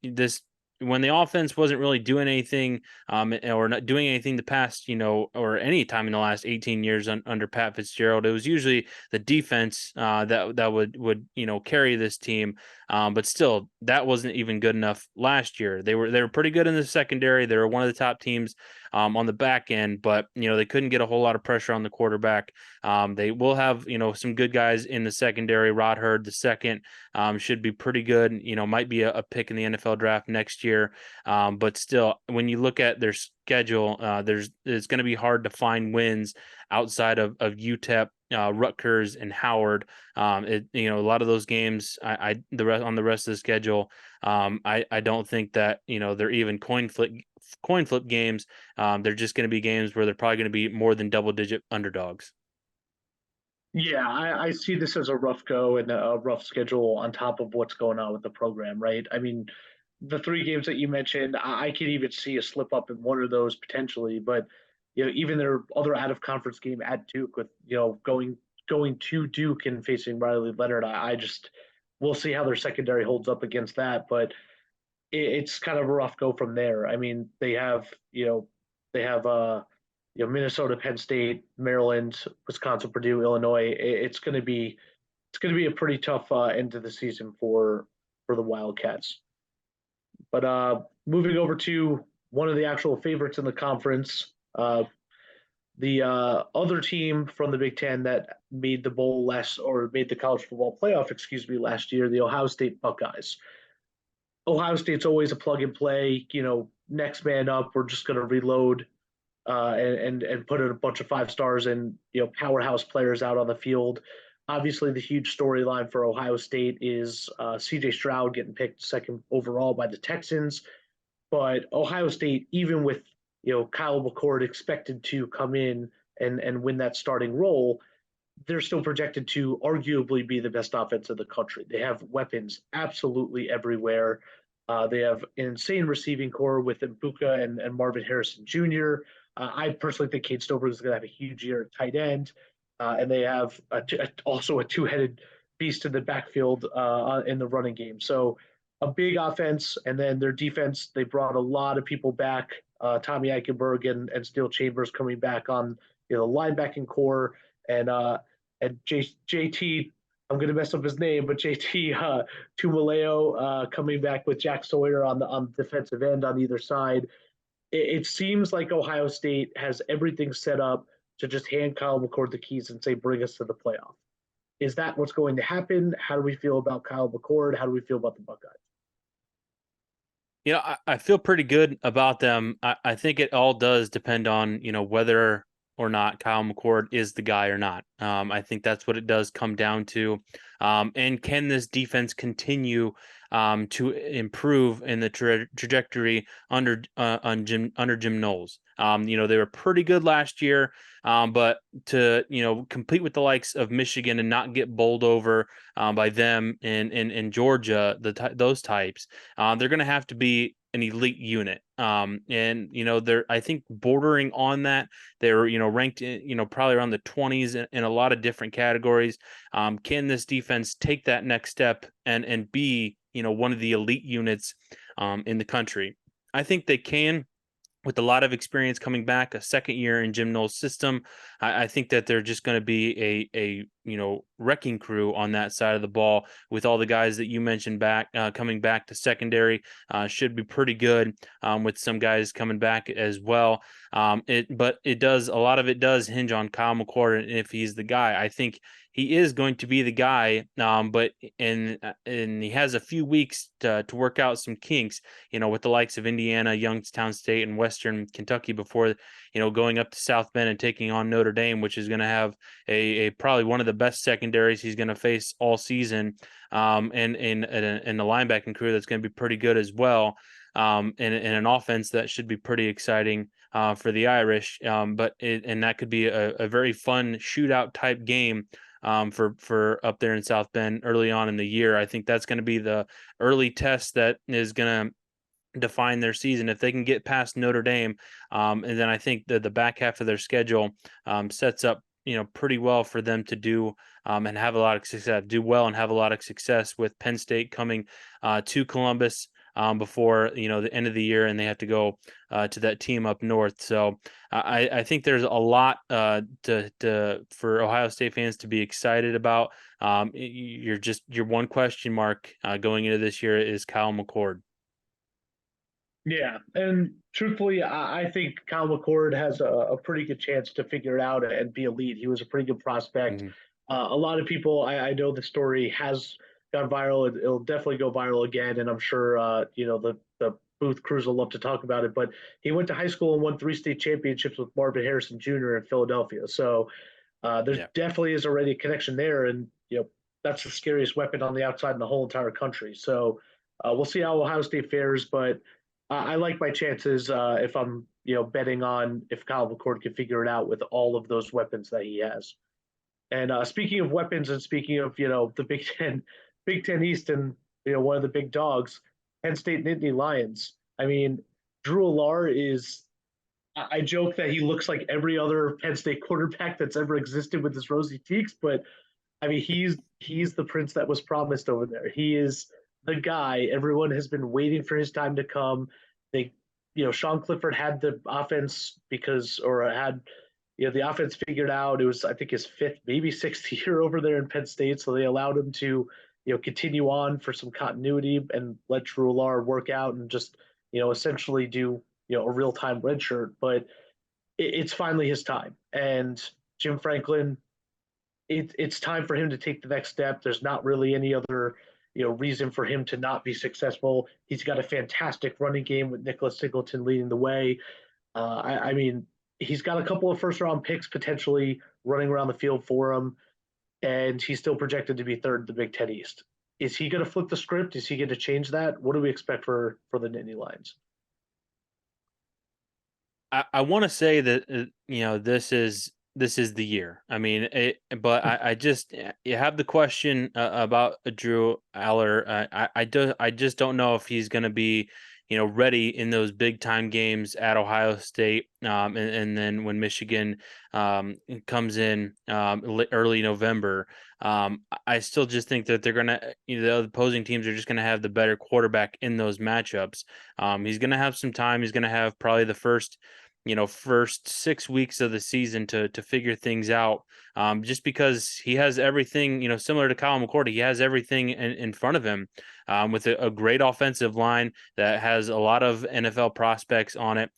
this when the offense wasn't really doing anything, or not doing anything the past, or any time in the last 18 years under Pat Fitzgerald, it was usually the defense that would carry this team. But still, that wasn't even good enough last year. They were pretty good in the secondary. They were one of the top teams on the back end, but they couldn't get a whole lot of pressure on the quarterback. They will have some good guys in the secondary. Rod Hurd, the second, should be pretty good. Might be a pick in the NFL draft next year. But still, when you look at their schedule, it's going to be hard to find wins outside of UTEP, Rutgers, and Howard. A lot of those games, on the rest of the schedule, I don't think that they're even coin flip games. They're just going to be games where they're probably going to be more than double-digit underdogs. Yeah, I see this as a rough go and a rough schedule on top of what's going on with the program, right? I mean, the 3 games that you mentioned, I could even see a slip up in one of those potentially, but even their other out of conference game at Duke with going to Duke and facing Riley Leonard, I just we'll see how their secondary holds up against that, but it's kind of a rough go from there. I mean, they have Minnesota, Penn State, Maryland, Wisconsin, Purdue, Illinois. It's going to be a pretty tough end of the season for the Wildcats. But moving over to one of the actual favorites in the conference, the other team from the Big Ten that made the bowl made the college football playoff, excuse me, last year, the Ohio State Buckeyes. Ohio State's always a plug and play, next man up. We're just going to reload and put in a bunch of 5 stars and powerhouse players out on the field. Obviously, the huge storyline for Ohio State is C.J. Stroud getting picked second overall by the Texans. But Ohio State, even with Kyle McCord expected to come in and win that starting role, they're still projected to arguably be the best offense in the country. They have weapons absolutely everywhere. They have an insane receiving core with Mbuka and Marvin Harrison Jr. I personally think Kate Stover is going to have a huge year at tight end. And they have also a two-headed beast in the backfield in the running game. So a big offense, and then their defense, they brought a lot of people back. Tommy Eichenberg and Steel Chambers coming back on the linebacking core, and JT. I'm going to mess up his name, but JT Tumaleo coming back with Jack Sawyer on the defensive end on either side. It seems like Ohio State has everything set up to just hand Kyle McCord the keys and say, bring us to the playoff. Is that what's going to happen? How do we feel about Kyle McCord? How do we feel about the Buckeyes? I feel pretty good about them. I think it all does depend on, whether or not Kyle McCord is the guy or not. I think that's what it does come down to. And can this defense continue to improve in the trajectory under Jim Knowles? They were pretty good last year, but to compete with the likes of Michigan and not get bowled over by them in Georgia, those types, they're going to have to be an elite unit. And they're, I think, bordering on that. They're ranked probably around the 20s in a lot of different categories. Can this defense take that next step and be one of the elite units in the country? I think they can, with a lot of experience coming back, a second year in Jim Knowles' system. I think that they're just going to be a wrecking crew on that side of the ball, with all the guys that you mentioned coming back to secondary. Should be pretty good, with some guys coming back as well. But a lot of it does hinge on Kyle McCord, and if he's the guy. I think he is going to be the guy, but he has a few weeks to work out some kinks, with the likes of Indiana, Youngstown State, and Western Kentucky before, going up to South Bend and taking on Notre Dame, which is going to have a probably one of the best secondaries he's going to face all season, and the linebacking crew that's going to be pretty good as well, and an offense that should be pretty exciting for the Irish. And that could be a very fun shootout type game for up there in South Bend early on in the year. I think that's going to be the early test that is going to define their season. If they can get past Notre Dame, and then I think that the back half of their schedule sets up pretty well for them to do and have a lot of success, do well and have a lot of success, with Penn State coming to Columbus before the end of the year, and they have to go to that team up north. So I think there's a lot for Ohio State fans to be excited about. Your one question mark going into this year is Kyle McCord. Yeah, and truthfully, I think Kyle McCord has a pretty good chance to figure it out and be elite. He was a pretty good prospect. Mm-hmm. A lot of people, I know the story has gone viral. It'll definitely go viral again, and I'm sure the booth crews will love to talk about it. But he went to high school and won 3 state championships with Marvin Harrison Jr. in Philadelphia. So there Yeah. definitely is already a connection there, and that's the scariest weapon on the outside in the whole entire country. So we'll see how Ohio State fares, but I like my chances if I'm betting on if Kyle McCord can figure it out with all of those weapons that he has. And speaking of weapons, and speaking of the Big Ten, Big Ten East, and one of the big dogs, Penn State Nittany Lions. I mean, Drew Alar is. I joke that he looks like every other Penn State quarterback that's ever existed with his rosy cheeks, but I mean, he's the prince that was promised over there. He is the guy. Everyone has been waiting for his time to come. They, Sean Clifford had the offense had the offense figured out. It was, I think, his fifth, maybe sixth year over there in Penn State, so they allowed him to continue on for some continuity and let Drew Alar work out and just essentially do a real time redshirt. But it's finally his time, and Jim Franklin, it's time for him to take the next step. There's not really any other reason for him to not be successful. He's got a fantastic running game with Nicholas Singleton leading the way. I mean, he's got a couple of first round picks potentially running around the field for him, and he's still projected to be third in the Big Ten East. Is he going to flip the script? Is he going to change that? What do we expect for the Nittany Lions? I want to say that this is this is the year. I mean, but I just you have the question about Drew Aller. I just don't know if he's going to be, ready in those big time games at Ohio State, and then when Michigan comes in early November. I still just think that they're gonna, the opposing teams are just gonna have the better quarterback in those matchups. He's gonna have some time. He's gonna have probably the first 6 weeks of the season to figure things out. Just because he has everything, similar to Kyle McCord, he has everything in front of him, with a great offensive line that has a lot of NFL prospects on it.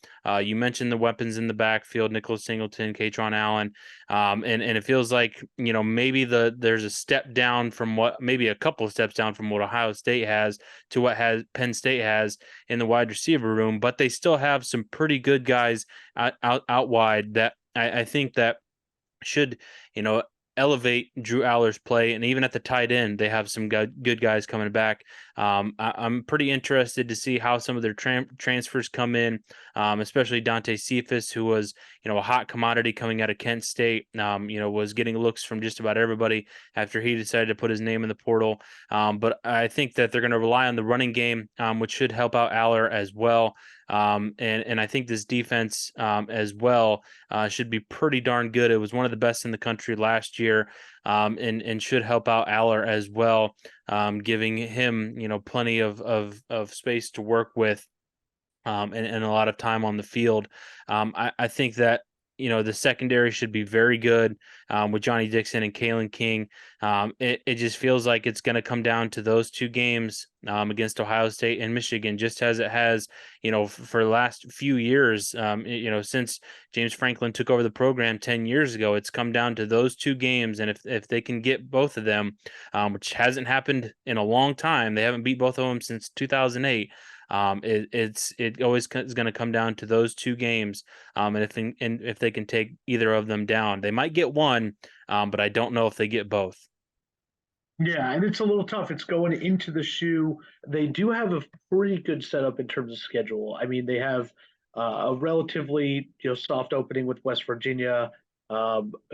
You mentioned the weapons in the backfield: Nicholas Singleton, Katron Allen, and it feels like, maybe there's a step down from maybe a couple of steps down from what Ohio State has to what Penn State has in the wide receiver room, but they still have some pretty good guys out wide that I think that should, you know, elevate Drew Aller's play. And even at the tight end, they have some good guys coming back. I'm pretty interested to see how some of their transfers come in, especially Dante Cephas, who was, a hot commodity coming out of Kent State, was getting looks from just about everybody after he decided to put his name in the portal. But I think that they're going to rely on the running game, which should help out Aller as well. And I think this defense, as well, should be pretty darn good. It was one of the best in the country last year, and should help out Aller as well, giving him, plenty of space to work with, and a lot of time on the field. I think that, the secondary should be very good, with Johnny Dixon and Kalen King. It just feels like it's going to come down to those two games, against Ohio State and Michigan, just as it has, for the last few years, since James Franklin took over the program 10 years ago. It's come down to those two games, and if they can get both of them, which hasn't happened in a long time, they haven't beat both of them since 2008. It always is going to come down to those two games, and if they can take either of them down, they might get one, but I don't know if they get both. Yeah, and it's a little tough. It's going into the shoe. They do have a pretty good setup in terms of schedule. I mean, they have a relatively soft opening with West Virginia,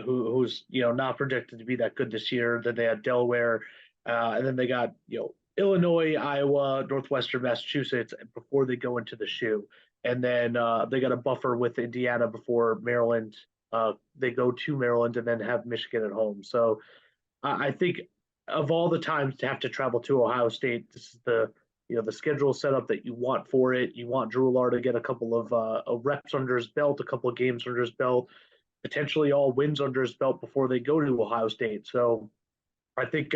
who's not projected to be that good this year. Then they had Delaware, and then they got Illinois, Iowa, Northwestern Massachusetts before they go into the shoe, and then they got a buffer with Indiana before Maryland. They go to Maryland and then have Michigan at home. So I think of all the times to have to travel to Ohio State, this is the schedule setup that you want for it. You want Drew Aller to get a couple of reps under his belt, a couple of games under his belt, potentially all wins under his belt before they go to Ohio State. So I think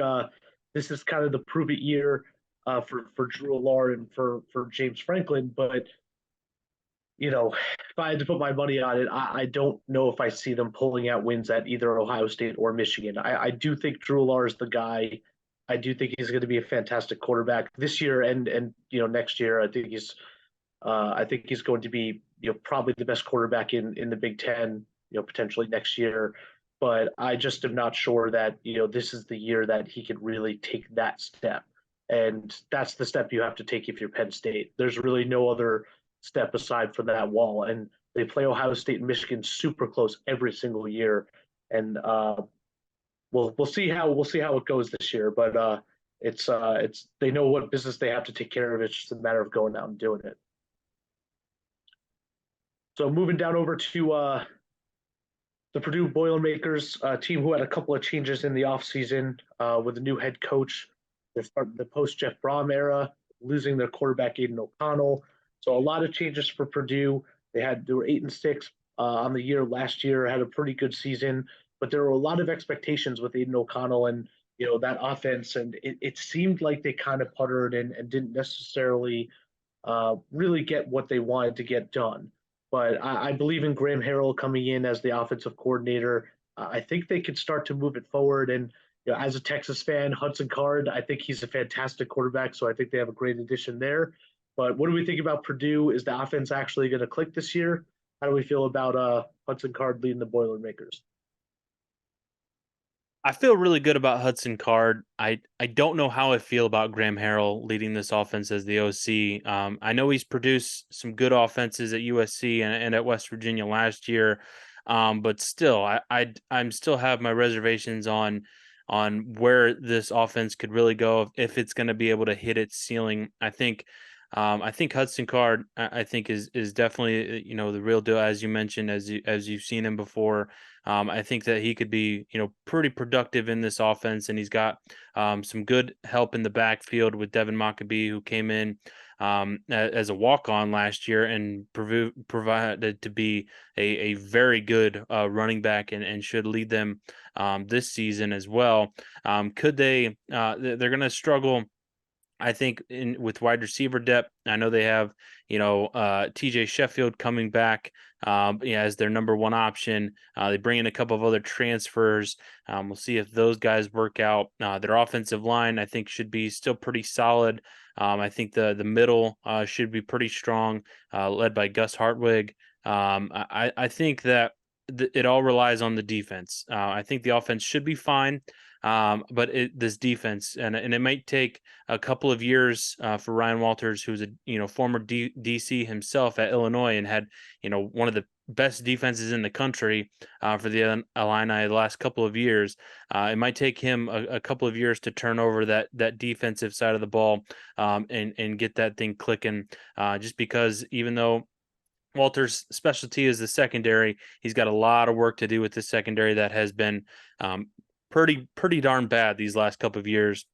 this is kind of the prove it year for Drew Aller and for James Franklin. But if I had to put my money on it, I don't know if I see them pulling out wins at either Ohio State or Michigan. I do think Drew Aller is the guy. I do think he's going to be a fantastic quarterback this year and next year. I think he's going to be probably the best quarterback in the Big Ten. Potentially next year, but I just am not sure that this is the year that he could really take that step. And that's the step you have to take if you're Penn State. There's really no other step aside from that wall. And they play Ohio State and Michigan super close every single year. And we'll see how it goes this year. But it's they know what business they have to take care of. It's just a matter of going out and doing it. So moving down over to the Purdue Boilermakers, a team who had a couple of changes in the offseason with a new head coach. They're starting the post Jeff Brom era, losing their quarterback Aiden O'Connell. So a lot of changes for Purdue. They were 8-6 on the year last year, had a pretty good season, but there were a lot of expectations with Aiden O'Connell and that offense, and it seemed like they kind of puttered and didn't necessarily really get what they wanted to get done. But I believe in Graham Harrell coming in as the offensive coordinator. I think they could start to move it forward. And as a Texas fan, Hudson Card, I think he's a fantastic quarterback. So I think they have a great addition there. But what do we think about Purdue? Is the offense actually going to click this year? How do we feel about Hudson Card leading the Boilermakers? I feel really good about Hudson Card. I don't know how I feel about Graham Harrell leading this offense as the OC. I know he's produced some good offenses at USC and at West Virginia last year. But still, I'm still have my reservations on where this offense could really go if it's going to be able to hit its ceiling. I think Hudson Card, I think is definitely the real deal, as you mentioned, as you've seen him before. I think that he could be pretty productive in this offense, and he's got some good help in the backfield with Devin Maccabee, who came in as a walk on last year and provided to be a very good running back and should lead them this season as well. Could they? They're going to struggle, I think, in with wide receiver depth. I know they have, TJ Sheffield coming back, yeah, as their number one option. They bring in a couple of other transfers. We'll see if those guys work out. Their offensive line, I think, should be still pretty solid. I think the middle should be pretty strong, led by Gus Hartwig. I think that it all relies on the defense. I think the offense should be fine. But this defense, and it might take a couple of years for Ryan Walters, who's a former DC himself at Illinois and had one of the best defenses in the country for the Illini the last couple of years. It might take him a couple of years to turn over that defensive side of the ball and get that thing clicking. Just because even though Walter's specialty is the secondary, he's got a lot of work to do with this secondary that has been um, pretty darn bad these last couple of years,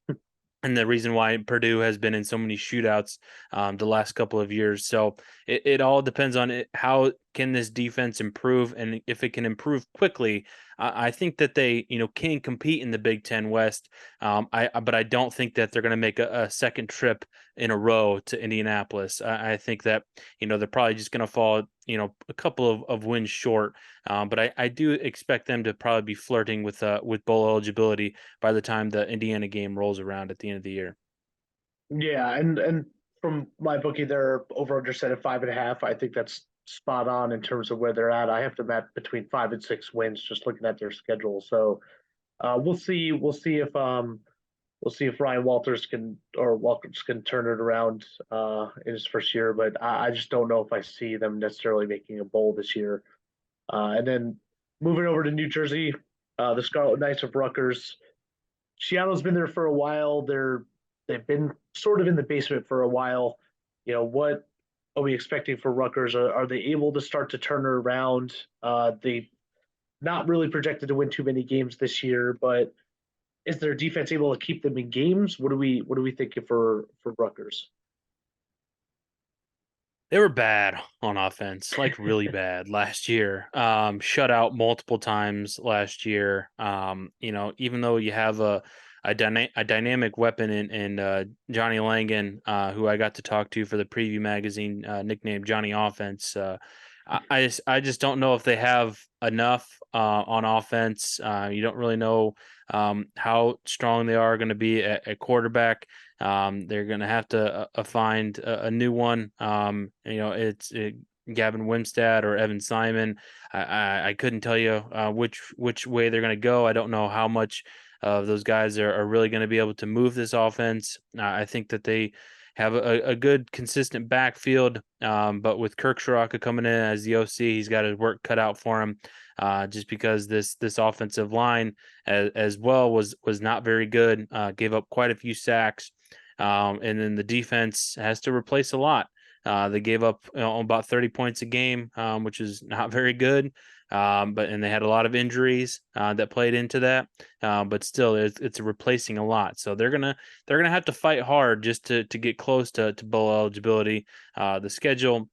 and the reason why Purdue has been in so many shootouts the last couple of years. So it all depends on how can this defense improve, and if it can improve quickly. I think that they can compete in the Big Ten West. But I don't think that they're going to make a second trip in a row to Indianapolis. I think that they're probably just going to fall a couple of wins short. But I do expect them to probably be flirting with bowl eligibility by the time the Indiana game rolls around at the end of the year. Yeah, and from my bookie, they're over under set at 5.5. I think that's spot on in terms of where they're at. I have them at between 5 and 6 wins, just looking at their schedule. So we'll see. We'll see if Ryan Walters can turn it around in his first year. But I just don't know if I see them necessarily making a bowl this year. And then moving over to New Jersey, the Scarlet Knights of Rutgers. Seattle's been there for a while. They've been sort of in the basement for a while. What are we expecting for Rutgers? Are they able to start to turn it around? They not really projected to win too many games this year, but is their defense able to keep them in games? What are we thinking for Rutgers? They were bad on offense, like really bad last year. Shut out multiple times last year. Even though you have a dynamic weapon in Johnny Langan, who I got to talk to for the preview magazine, nicknamed Johnny Offense. I just don't know if they have enough on offense. You don't really know how strong they are going to be at quarterback. They're going to have to find a new one. It's Gavin Wimstad or Evan Simon. I couldn't tell you which way they're going to go. I don't know how much of those guys are really going to be able to move this offense. I think that they have a good consistent backfield, but with Kirk Shiraka coming in as the OC, he's got his work cut out for him. Just because this offensive line as well was not very good, gave up quite a few sacks, and then the defense has to replace a lot. They gave up about 30 points a game, which is not very good. And they had a lot of injuries that played into that. But still, it's replacing a lot. So they're gonna have to fight hard just to get close to bowl eligibility. The schedule,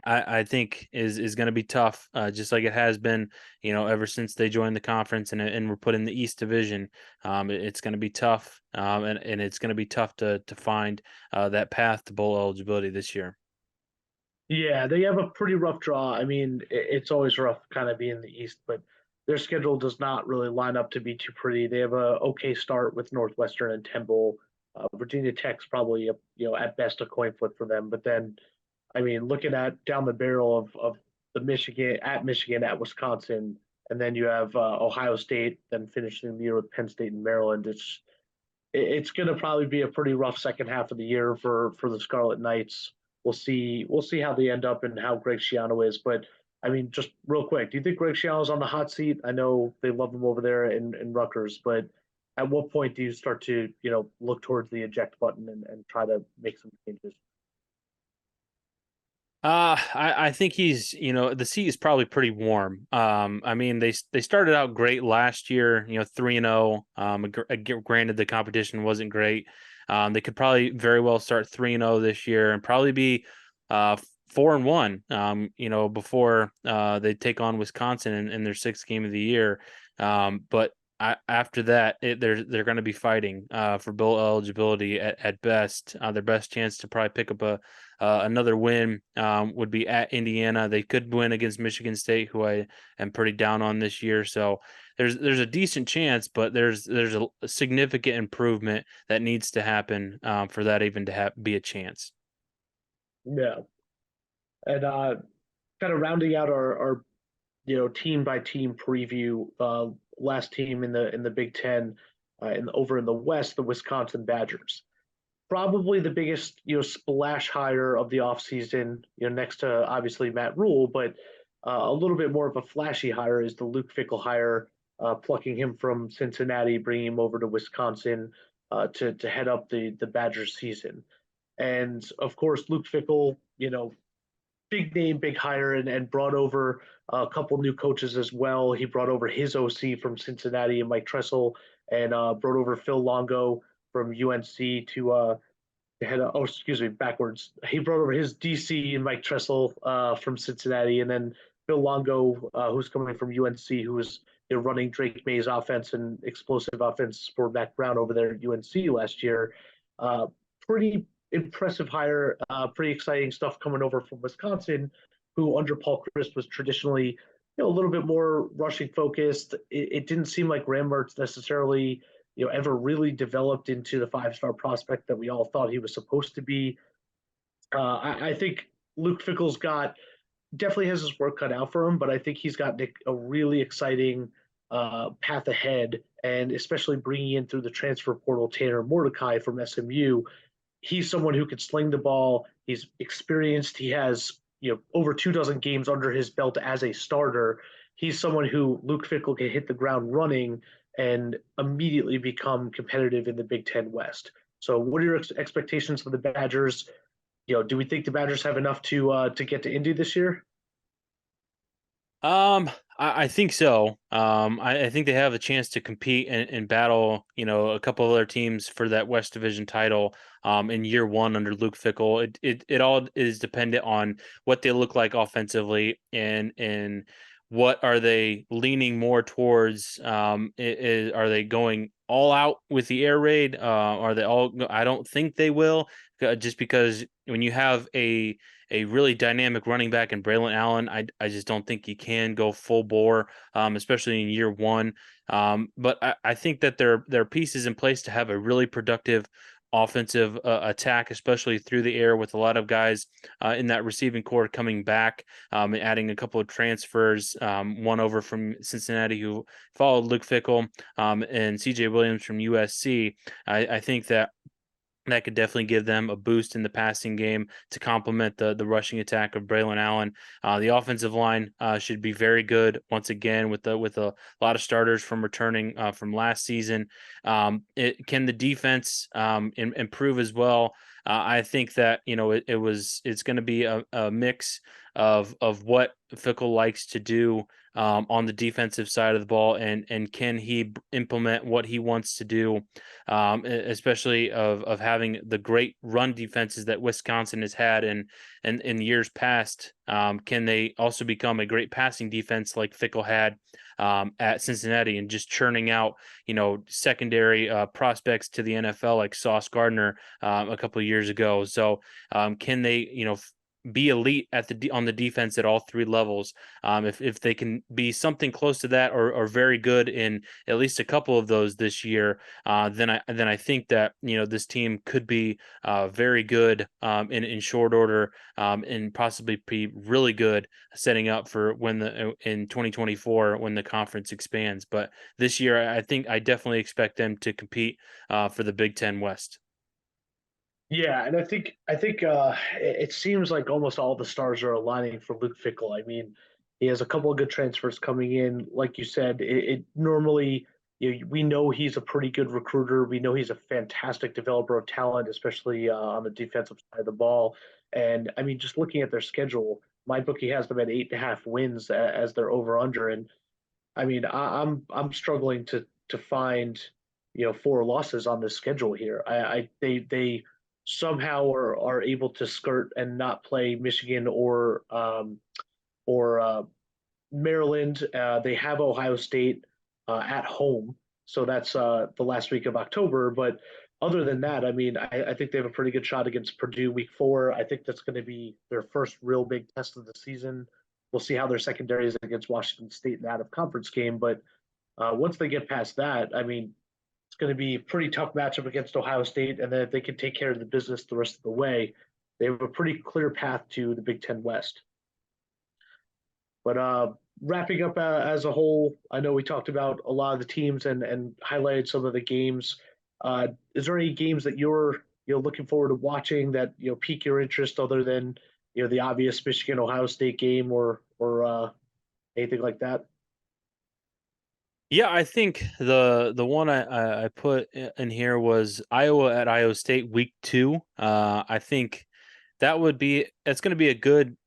I think is going to be tough, just like it has been, ever since they joined the conference and were put in the East Division. It's going to be tough, and it's going to be tough to find that path to bowl eligibility this year. Yeah, they have a pretty rough draw. I mean, it's always rough kind of being the East, but their schedule does not really line up to be too pretty. They have a okay start with Northwestern and Temple. Virginia Tech's probably at best a coin flip for them. But then, I mean, looking at down the barrel of the Michigan, at Wisconsin, and then you have Ohio State, then finishing the year with Penn State and Maryland. It's going to probably be a pretty rough second half of the year for the Scarlet Knights. We'll see how they end up and how Greg Schiano is, but I mean, just real quick, do you think Greg Schiano's on the hot seat? I know they love him over there in Rutgers, but at what point do you start to, look towards the eject button and try to make some changes? I think he's, the seat is probably pretty warm. I mean, they started out great last year, 3-0. Granted, the competition wasn't great. They could probably very well start 3-0 this year and probably be 4-1. Before they take on Wisconsin in their sixth game of the year. But after that, they're going to be fighting for bowl eligibility at best. Their best chance to probably pick up another win would be at Indiana. They could win against Michigan State, who I am pretty down on this year. So there's a decent chance, but there's a significant improvement that needs to happen for that even to be a chance. Yeah. And kind of rounding out our team by team preview. Last team in the Big Ten, over in the West, the Wisconsin Badgers. Probably the biggest splash hire of the offseason, next to obviously Matt Rule, but a little bit more of a flashy hire is the Luke Fickell hire, plucking him from Cincinnati, bringing him over to Wisconsin to head up the Badgers season. And of course, Luke Fickell, big name, big hire, and brought over a couple new coaches as well. He brought over his OC from Cincinnati and Mike Tressel, and brought over Phil Longo from UNC to head up. Oh, excuse me, backwards. He brought over his DC and Mike Tressel from Cincinnati, and then Phil Longo, who's coming from UNC, who was running Drake May's offense and explosive offense for Mac Brown over there at UNC last year. Pretty impressive hire. Pretty exciting stuff coming over from Wisconsin, who under Paul Chryst was traditionally a little bit more rushing focused. It didn't seem like Graham Mertz necessarily ever really developed into the 5-star prospect that we all thought he was supposed to be. I think Luke Fickell's definitely has his work cut out for him, but I think he's got a really exciting path ahead, and especially bringing in through the transfer portal Tanner Mordecai from SMU. He's someone who can sling the ball. He's experienced. He has over 24 games under his belt as a starter. He's someone who Luke Fickell can hit the ground running and immediately become competitive in the Big Ten West. So, what are your expectations for the Badgers? Do we think the Badgers have enough to get to Indy this year? I think so. I think they have a chance to compete and battle, a couple of other teams for that West Division title in year one under Luke Fickell. It all is dependent on what they look like offensively and what are they leaning more towards. Are they going all out with the air raid? Are they all? I don't think they will, just because when you have a really dynamic running back in Braylon Allen, I just don't think you can go full bore, especially in year one. But I think that there are pieces in place to have a really productive offensive attack, especially through the air, with a lot of guys in that receiving core coming back, adding a couple of transfers, one over from Cincinnati who followed Luke Fickell, and CJ Williams from USC. I think that could definitely give them a boost in the passing game to complement the rushing attack of Braylon Allen. The offensive line should be very good once again with a lot of starters from returning from last season. Can the defense improve as well? I think that it's going to be a mix of what Fickell likes to do on the defensive side of the ball, and can he implement what he wants to do, especially of having the great run defenses that Wisconsin has had in years past. Can they also become a great passing defense like Fickell had at Cincinnati, and just churning out secondary prospects to the NFL like Sauce Gardner a couple of years ago? So can they be elite on the defense at all three levels? If they can be something close to that, or very good in at least a couple of those this year, then I think that this team could be very good in short order, and possibly be really good setting up for when in 2024 when the conference expands. But this year, I definitely expect them to compete for the Big Ten West. Yeah, and I think it seems like almost all the stars are aligning for Luke Fickell. I mean, He has a couple of good transfers coming in. Like you said, it normally, we know he's a pretty good recruiter. We know he's a fantastic developer of talent, especially on the defensive side of the ball. And I mean, just looking at their schedule, my bookie has them at 8.5 wins as their over under. And I mean, I'm struggling to find 4 losses on this schedule here. They somehow are able to skirt and not play Michigan or Maryland. They have Ohio State at home, so that's the last week of October. But other than that, I mean, I think they have a pretty good shot against Purdue week 4. I think that's going to be their first real big test of the season. We'll see how their secondary is against Washington State in the out of conference game. But once they get past that, I mean, it's going to be a pretty tough matchup against Ohio State. And then if they can take care of the business the rest of the way, they have a pretty clear path to the Big Ten West. But wrapping up as a whole, I know we talked about a lot of the teams and highlighted some of the games. Is there any games that you're looking forward to watching that pique your interest other than the obvious Michigan Ohio State game or anything like that? Yeah, I think the one I put in here was Iowa at Iowa State week 2. I think it's going to be a good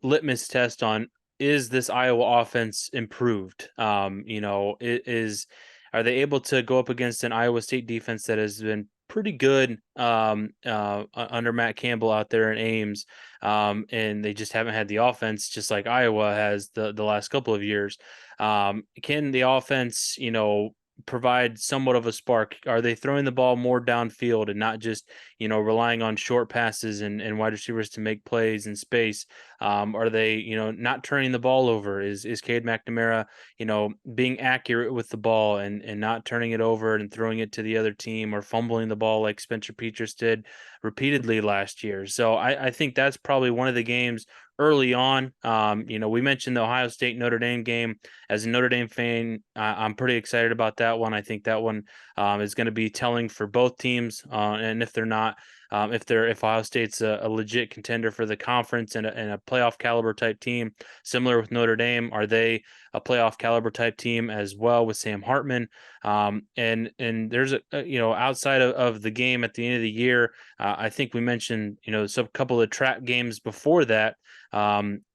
litmus test on, is this Iowa offense improved? Are they able to go up against an Iowa State defense that has been pretty good under Matt Campbell out there in Ames, and they just haven't had the offense just like Iowa has the last couple of years. Can the offense, provide somewhat of a spark? Are they throwing the ball more downfield and not just, relying on short passes and wide receivers to make plays in space? Are they, not turning the ball over? Is Cade McNamara, being accurate with the ball and not turning it over and throwing it to the other team or fumbling the ball like Spencer Petras did repeatedly last year? So I think that's probably one of the games early on. We mentioned the Ohio State Notre Dame game. As a Notre Dame fan, I'm pretty excited about that one. I think that one is going to be telling for both teams. And if they're not, if Ohio State's a legit contender for the conference and a playoff caliber type team, similar with Notre Dame, are they a playoff caliber type team as well with Sam Hartman? And there's outside of the game at the end of the year, I think we mentioned some couple of trap games before that.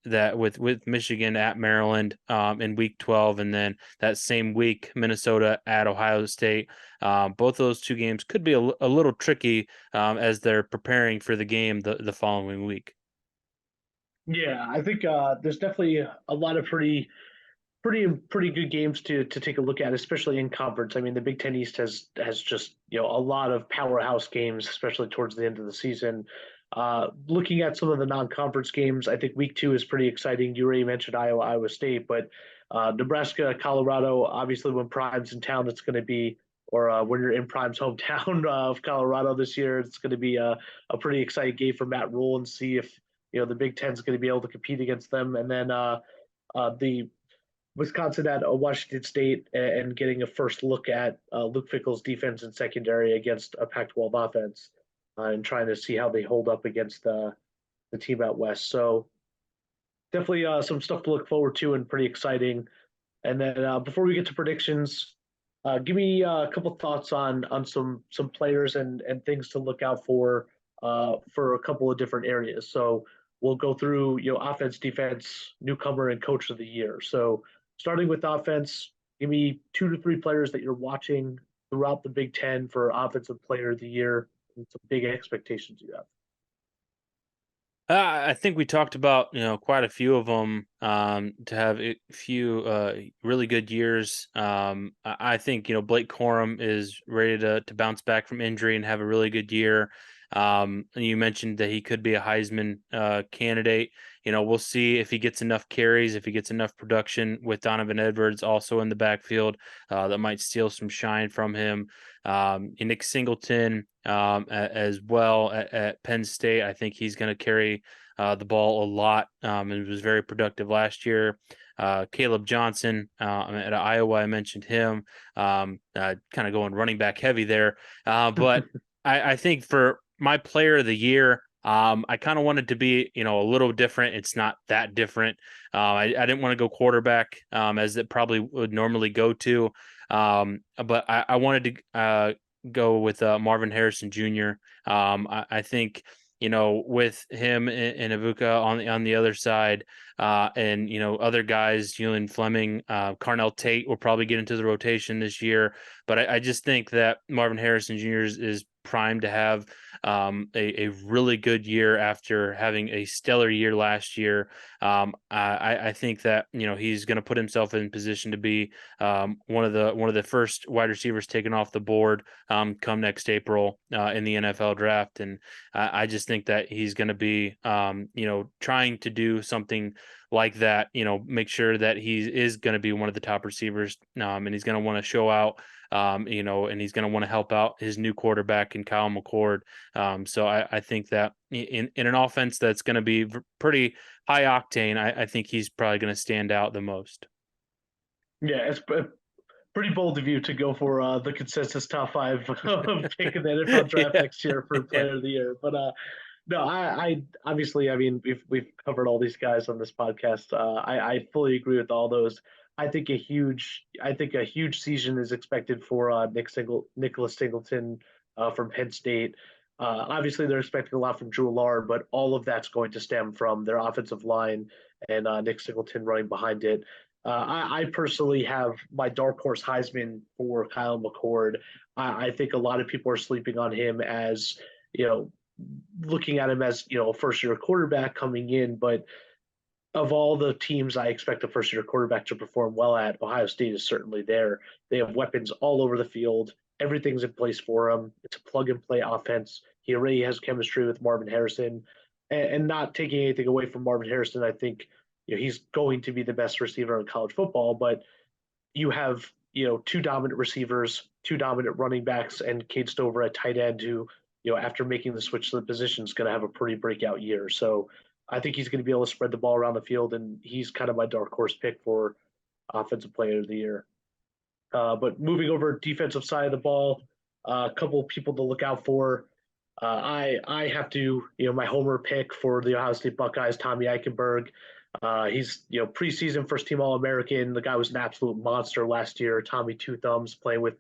That with Michigan at Maryland in week 12, and then that same week Minnesota at Ohio State. Both those two games could be a little tricky as they're preparing for the game the following week. Yeah, I think there's definitely a lot of pretty good games to take a look at, especially in conference. I mean, the Big Ten East has just a lot of powerhouse games, especially towards the end of the season. Looking at some of the non-conference games, I think week 2 is pretty exciting. You already mentioned Iowa State, but Nebraska, Colorado, obviously when Prime's in town, it's going to be, or when you're in Prime's hometown of Colorado this year, it's going to be a pretty exciting game for Matt Rule and see if the Big Ten's going to be able to compete against them. And then the Wisconsin at Washington State and getting a first look at Luke Fickell's defense and secondary against a Pac-12 offense and trying to see how they hold up against the team out west. So definitely some stuff to look forward to and pretty exciting. And then before we get to predictions, give me a couple thoughts on some players and things to look out for a couple of different areas. So we'll go through offense, defense, newcomer, and coach of the year. So starting with offense, give me 2 to 3 players that you're watching throughout the Big Ten for offensive player of the year and some big expectations you have. I think we talked about quite a few of them to have a few really good years. I think Blake Corum is ready to bounce back from injury and have a really good year. And you mentioned that he could be a Heisman candidate. We'll see if he gets enough carries, if he gets enough production with Donovan Edwards also in the backfield that might steal some shine from him. And Nick Singleton as well at Penn State. I think he's going to carry the ball a lot and was very productive last year. Caleb Johnson at Iowa, I mentioned him, kind of going running back heavy there. But I think for my player of the year, I kind of wanted to be, a little different. It's not that different. I didn't want to go quarterback, as it probably would normally go to. But I wanted to go with Marvin Harrison Jr. I think, with him and Ibuka on the other side, and other guys, Julian Fleming, Carnell Tate will probably get into the rotation this year. But I just think that Marvin Harrison Jr. is primed to have a really good year after having a stellar year last year. I think that he's going to put himself in position to be one of the first wide receivers taken off the board come next April in the NFL draft, and I just think that he's going to be trying to do something like that. Make sure that he is going to be one of the top receivers, and he's going to want to show out. And he's going to want to help out his new quarterback in Kyle McCord. So I think that in an offense that's going to be pretty high octane, I think he's probably going to stand out the most. Yeah, it's pretty bold of you to go for the consensus top five pick in the NFL draft Yeah. next year for Yeah. Player of the Year. But no, I obviously, I mean, we've covered all these guys on this podcast. I fully agree with all those. I think a huge season is expected for Nicholas Singleton from Penn State. Obviously, they're expecting a lot from Drew Allard, but all of that's going to stem from their offensive line and Nick Singleton running behind it. I personally have my dark horse Heisman for Kyle McCord. I think a lot of people are sleeping on him as, you know, looking at him as, a first year quarterback coming in. But of all the teams I expect a first year quarterback to perform well at, Ohio State is certainly there. They have weapons all over the field. Everything's in place for him. It's a plug and play offense. He already has chemistry with Marvin Harrison. And not taking anything away from Marvin Harrison, I think he's going to be the best receiver in college football. But you have two dominant receivers, two dominant running backs, and Cade Stover at tight end, who after making the switch to the position is going to have a pretty breakout year. So I think he's going to be able to spread the ball around the field, and he's kind of my dark horse pick for offensive player of the year. But moving over defensive side of the ball, a couple of people to look out for. I have to my homer pick for the Ohio State Buckeyes, Tommy Eichenberg. He's preseason first team All American. The guy was an absolute monster last year. Tommy Two Thumbs playing with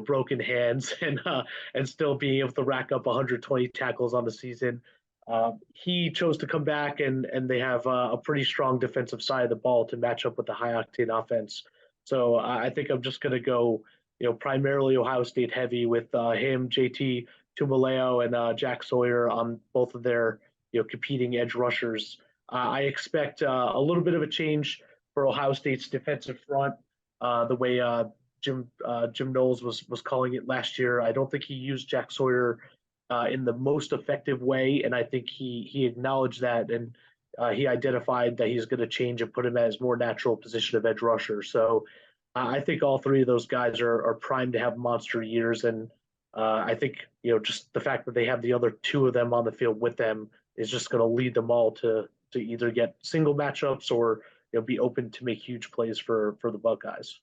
broken hands and still being able to rack up 120 tackles on the season. He chose to come back, and they have a pretty strong defensive side of the ball to match up with the high octane offense. So I think I'm just going to go primarily Ohio State heavy with him, JT Tumaleo, and Jack Sawyer on both of their competing edge rushers. I expect a little bit of a change for Ohio State's defensive front, the way Jim Knowles was calling it last year. I don't think he used Jack Sawyer in the most effective way, and I think he acknowledged that, and he identified that he's going to change and put him at his more natural position of edge rusher. So I think all three of those guys are primed to have monster years, and I think just the fact that they have the other two of them on the field with them is just going to lead them all to either get single matchups or be open to make huge plays for the Buckeyes.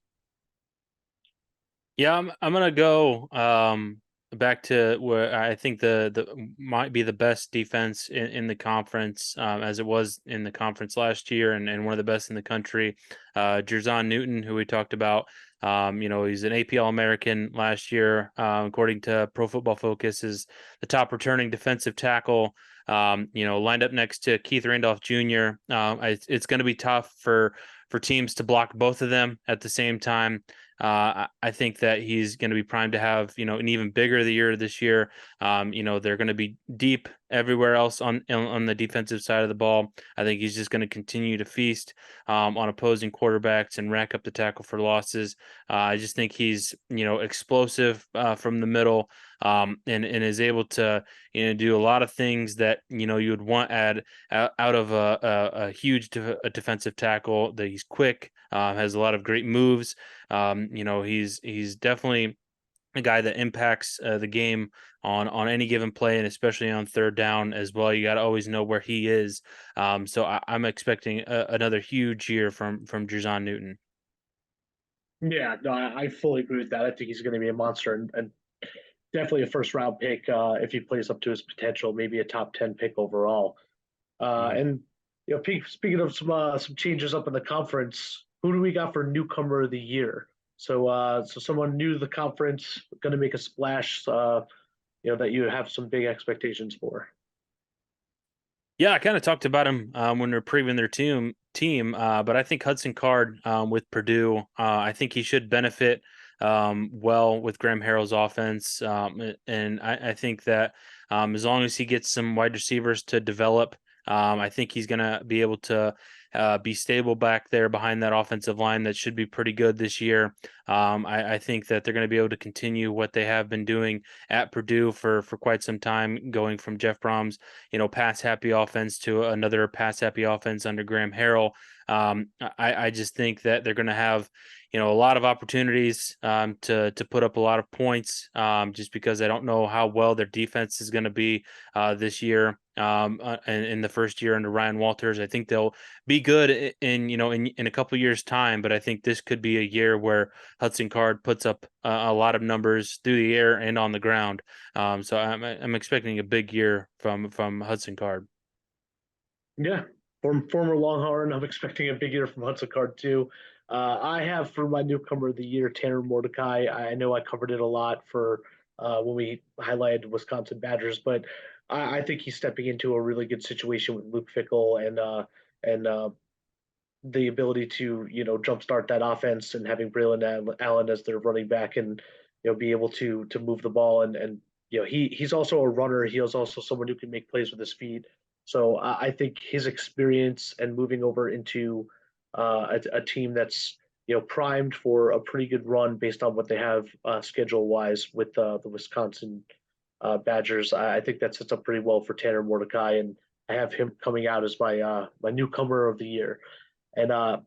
Yeah, I'm gonna go back to where I think the might be the best defense in the conference, as it was in the conference last year, and one of the best in the country. Jerzon Newton, who we talked about, he's an AP All-American last year, according to Pro Football Focus, is the top returning defensive tackle. Lined up next to Keith Randolph Jr. It's going to be tough for teams to block both of them at the same time. I think that he's going to be primed to have, an even bigger the year this year. They're going to be deep everywhere else on the defensive side of the ball. I think he's just going to continue to feast on opposing quarterbacks and rack up the tackle for losses. I just think he's, explosive from the middle, and is able to, do a lot of things that, you would want out of a huge defensive tackle. That he's quick, has a lot of great moves. He's definitely a guy that impacts the game on any given play, and especially on third down as well. You got to always know where he is. So I'm expecting another huge year from Jerzon Newton. Yeah, no, I fully agree with that. I think he's going to be a monster, and definitely a first round pick if he plays up to his potential, maybe a top 10 pick overall. Mhm. And speaking of some changes up in the conference, who do we got for newcomer of the year? So someone new to the conference, going to make a splash. That you have some big expectations for. Yeah, I kind of talked about him when we are previewing their team, but I think Hudson Card with Purdue, I think he should benefit well with Graham Harrell's offense, and I think that as long as he gets some wide receivers to develop, I think he's going to be able to be stable back there behind that offensive line that should be pretty good this year. I think that they're going to be able to continue what they have been doing at Purdue for quite some time, going from Jeff Brom's pass happy offense to another pass happy offense under Graham Harrell. I just think that they're going to have, a lot of opportunities to put up a lot of points, just because I don't know how well their defense is going to be this year. In the first year under Ryan Walters, I think they'll be good in a couple years time, but I think this could be a year where Hudson Card puts up a lot of numbers through the air and on the ground. So I'm expecting a big year from Hudson Card. Yeah, from former Longhorn, I'm expecting a big year from Hudson Card too. I have for my newcomer of the year Tanner Mordecai. I know I covered it a lot for when we highlighted Wisconsin Badgers, but I think he's stepping into a really good situation with Luke Fickle and the ability to jumpstart that offense and having Braylon Allen as their running back and be able to move the ball and he's also a runner. He is also someone who can make plays with his feet. So I think his experience and moving over into a team that's primed for a pretty good run based on what they have schedule wise with the Wisconsin Badgers. I think that sets up pretty well for Tanner Mordecai, and I have him coming out as my newcomer of the year. And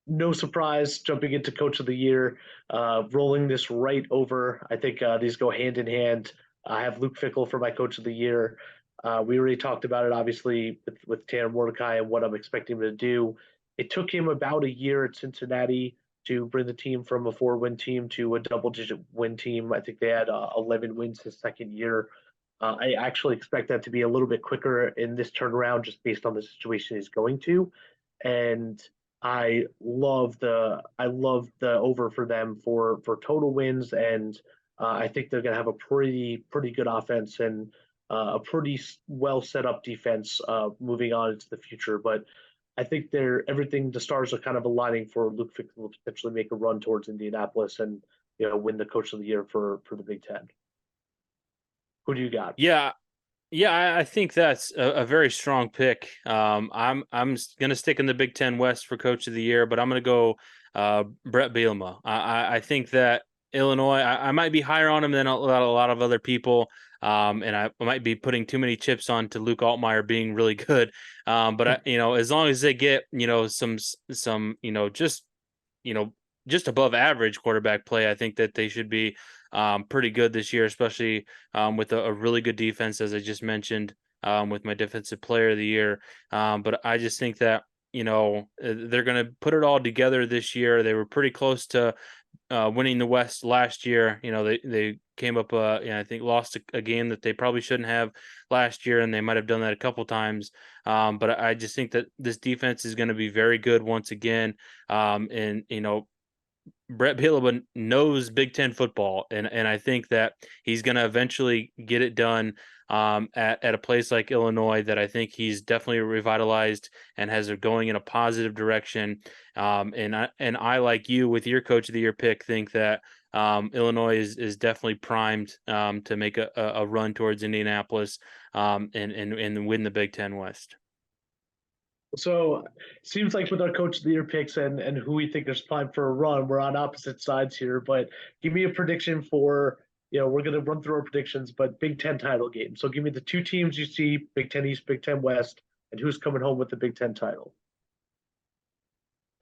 no surprise, jumping into Coach of the Year, rolling this right over. I think these go hand in hand. I have Luke Fickle for my Coach of the Year. We already talked about it, obviously, with Tanner Mordecai and what I'm expecting him to do. It took him about a year at Cincinnati to bring the team from a 4-win team to a double-digit win team. I think they had 11 wins his second year. I actually expect that to be a little bit quicker in this turnaround, just based on the situation he's going to. And I love the over for them for total wins, and I think they're going to have a pretty good offense and a pretty well set up defense moving on into the future. But I think the stars are kind of aligning for Luke Fickell to potentially make a run towards Indianapolis and win the Coach of the Year for the Big Ten. Who do you got? Yeah, yeah, I think that's a very strong pick. I'm going to stick in the Big Ten West for Coach of the Year, but I'm going to go Brett Bielema. I think that Illinois. I might be higher on him than a lot of other people, and I might be putting too many chips on to Luke Altmaier being really good. But as long as they get some you know, just above average quarterback play, I think that they should be pretty good this year, especially with a really good defense, as I just mentioned, with my defensive player of the year. But I just think that, they're going to put it all together this year. They were pretty close to winning the West last year. They came up, I think lost a game that they probably shouldn't have last year, and they might have done that a couple times. But I just think that this defense is going to be very good once again. And Brett Bielema knows Big Ten football, and I think that he's going to eventually get it done at a place like Illinois that I think he's definitely revitalized and has it going in a positive direction. And I like you with your Coach of the Year pick think that Illinois is definitely primed to make a run towards Indianapolis and win the Big Ten West. So seems like with our Coach of the Year picks and who we think is primed for a run, we're on opposite sides here. But give me a prediction for we're going to run through our predictions, but Big Ten title game. So give me the two teams you see: Big Ten East, Big Ten West, and who's coming home with the Big Ten title.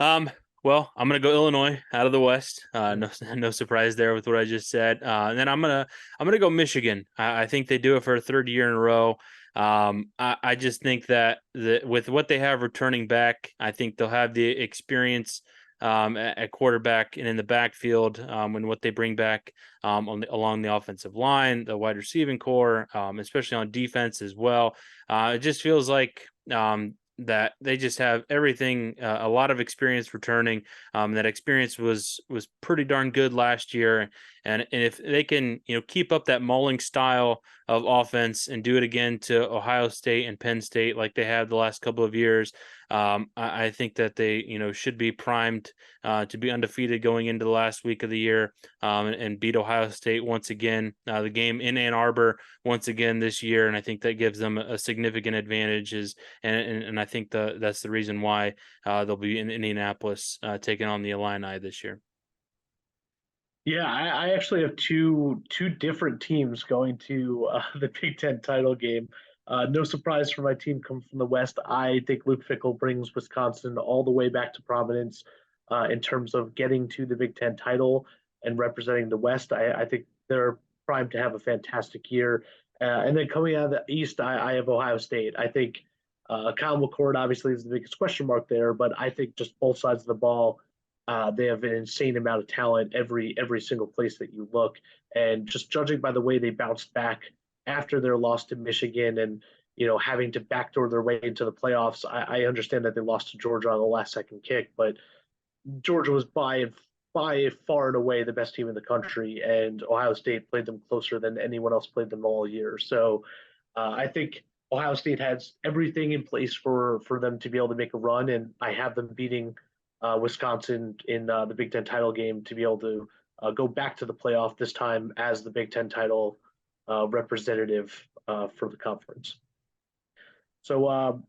Um, well, I'm gonna go Illinois out of the West. No surprise there with what I just said. And then I'm gonna go Michigan. I think they do it for a third year in a row. I just think that with what they have returning back, I think they'll have the experience at quarterback and in the backfield, and what they bring back along the offensive line, the wide receiving core, especially on defense as well. It just feels like that they just have everything, a lot of experience returning. That experience was pretty darn good last year, and if they can keep up that mauling style of offense and do it again to Ohio State and Penn State like they have the last couple of years, I think that they should be primed to be undefeated going into the last week of the year, and beat Ohio State once again. The game in Ann Arbor once again this year, and I think that gives them a significant advantage. And I think that's the reason why they'll be in Indianapolis taking on the Illini this year. Yeah, I actually have two different teams going to the Big Ten title game. No surprise for my team coming from the West. I think Luke Fickell brings Wisconsin all the way back to prominence in terms of getting to the Big Ten title and representing the West. I think they're primed to have a fantastic year. And then coming out of the East, I have Ohio State. I think Kyle McCord obviously is the biggest question mark there, but I think just both sides of the ball, they have an insane amount of talent every single place that you look. And just judging by the way they bounced back after their loss to Michigan and having to backdoor their way into the playoffs, I understand that they lost to Georgia on the last second kick, but Georgia was by far and away the best team in the country, and Ohio State played them closer than anyone else played them all year. So I think Ohio State has everything in place for them to be able to make a run, and I have them beating Wisconsin in the Big Ten title game to be able to go back to the playoff this time as the Big Ten title representative for the conference. So a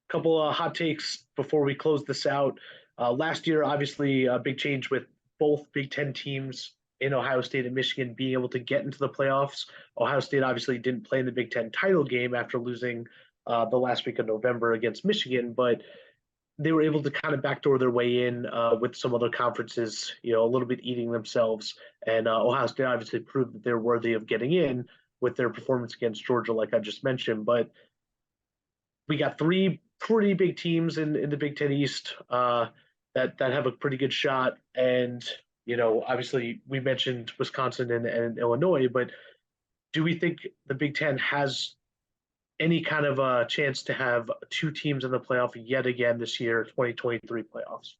couple of hot takes before we close this out. Last year, obviously, a big change with both Big Ten teams in Ohio State and Michigan being able to get into the playoffs. Ohio State obviously didn't play in the Big Ten title game after losing the last week of November against Michigan, but they were able to kind of backdoor their way in with some other conferences, a little bit eating themselves. And Ohio State obviously proved that they're worthy of getting in with their performance against Georgia, like I just mentioned. But we got three pretty big teams in the Big Ten East that have a pretty good shot. And obviously we mentioned Wisconsin and Illinois, but do we think the Big Ten has any kind of a chance to have two teams in the playoff yet again this year, 2023 playoffs?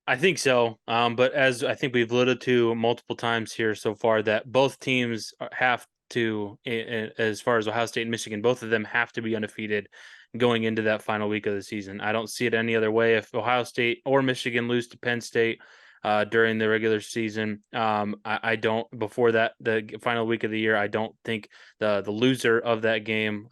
I think so. But as I think we've alluded to multiple times here so far, that both teams have to, as far as Ohio State and Michigan, both of them have to be undefeated going into that final week of the season. I don't see it any other way. If Ohio State or Michigan lose to Penn State during the regular season, I don't, before that, the final week of the year, I don't think the loser of that game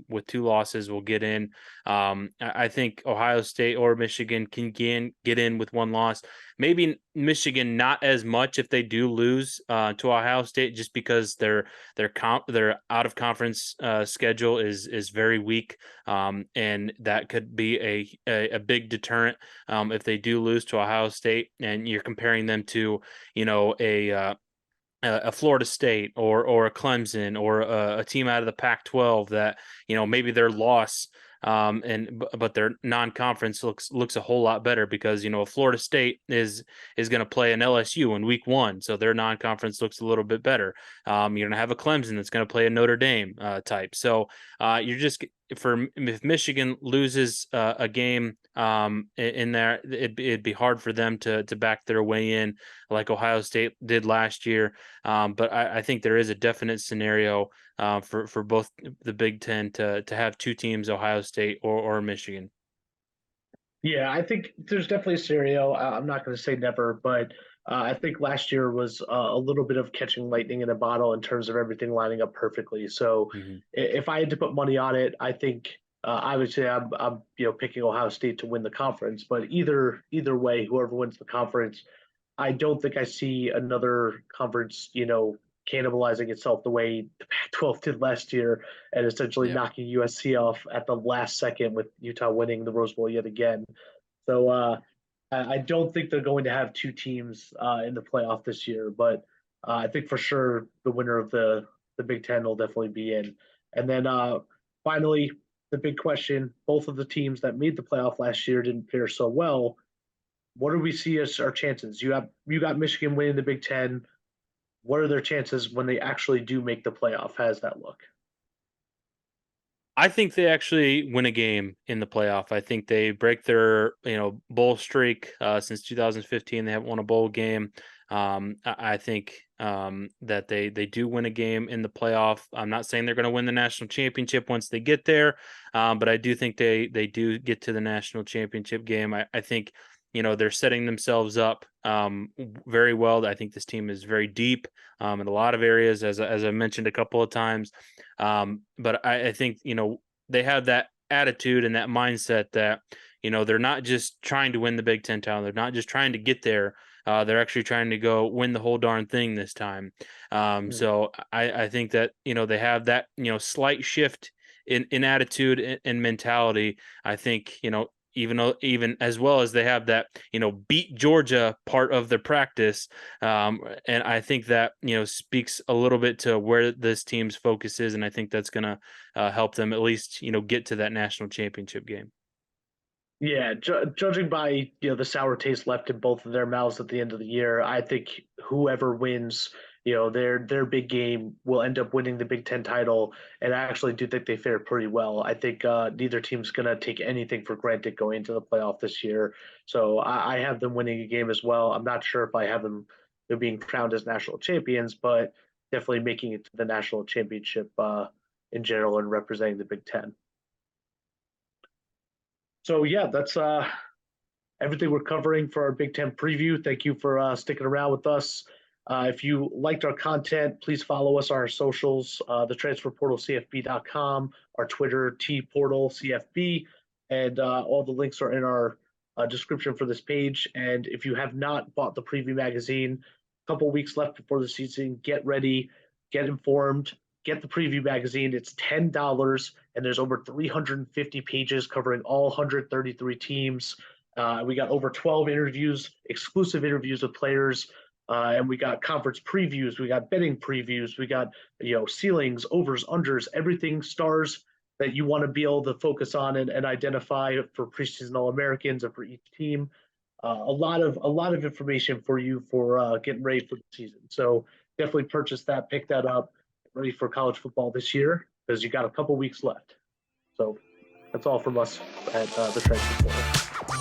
with two losses will get in. I think Ohio State or Michigan can get in with one loss. Maybe Michigan not as much if they do lose to Ohio State, just because their out of conference schedule is very weak, and that could be a big deterrent if they do lose to Ohio State, and you're comparing them to a Florida State or a Clemson or a team out of the Pac-12 that maybe their loss but their non-conference looks a whole lot better because Florida State is going to play an LSU in week 1, so their non-conference looks a little bit better. You're going to have a Clemson that's going to play a Notre Dame type. So you're just, if Michigan loses a game in there, it'd be hard for them to back their way in like Ohio State did last year. But I think there is a definite scenario for both the Big Ten to have two teams, Ohio State or Michigan. Yeah, I think there's definitely a scenario. I'm not going to say never, but I think last year was a little bit of catching lightning in a bottle in terms of everything lining up perfectly. So Mm-hmm. if I had to put money on it, I think obviously I'm picking Ohio State to win the conference. But either way, whoever wins the conference, I don't think I see another conference, cannibalizing itself the way the Pac-12 did last year and essentially Yeah. knocking USC off at the last second with Utah winning the Rose Bowl yet again. So I don't think they're going to have two teams in the playoff this year, but I think for sure the winner of the Big Ten will definitely be in. And then finally, the big question: both of the teams that made the playoff last year didn't fare so well. What do we see as our chances? You got Michigan winning the Big Ten. What are their chances when they actually do make the playoff? How does that look? I think they actually win a game in the playoff. I think they break their bowl streak since 2015. They haven't won a bowl game. I think that they do win a game in the playoff. I'm not saying they're going to win the national championship once they get there, but I do think they do get to the national championship game. I think they're setting themselves up very well. I think this team is very deep in a lot of areas, as I mentioned a couple of times. But I think, they have that attitude and that mindset that, they're not just trying to win the Big Ten title. They're not just trying to get there. They're actually trying to go win the whole darn thing this time. Hmm. So I think that, they have that, slight shift in attitude and mentality. I think, even as well as they have that, beat Georgia part of their practice. And I think that, speaks a little bit to where this team's focus is. And I think that's going to help them at least, get to that national championship game. Yeah, judging by the sour taste left in both of their mouths at the end of the year, I think whoever wins, their big game will end up winning the Big Ten title. And I actually do think they fared pretty well. I think neither team's gonna take anything for granted going into the playoff this year. So I have them winning a game as well. I'm not sure if I have them being crowned as national champions, but definitely making it to the national championship in general and representing the Big Ten. So yeah, that's everything we're covering for our Big Ten preview. Thank you for sticking around with us. If you liked our content, please follow us on our socials, the transfer portal CFB.com, our Twitter T portal CFB, and all the links are in our description for this page. And if you have not bought the preview magazine, a couple weeks left before the season, get ready, get informed, get the preview magazine. It's $10, and there's over 350 pages covering all 133 teams. We got over 12 interviews, exclusive interviews with players, and we got conference previews. We got betting previews. We got ceilings, overs, unders, everything stars that you want to be able to focus on and identify for preseason All Americans and for each team. A lot of information for you for getting ready for the season. So definitely purchase that, pick that up, ready for college football this year because you got a couple weeks left. So that's all from us at the Transfer Portal.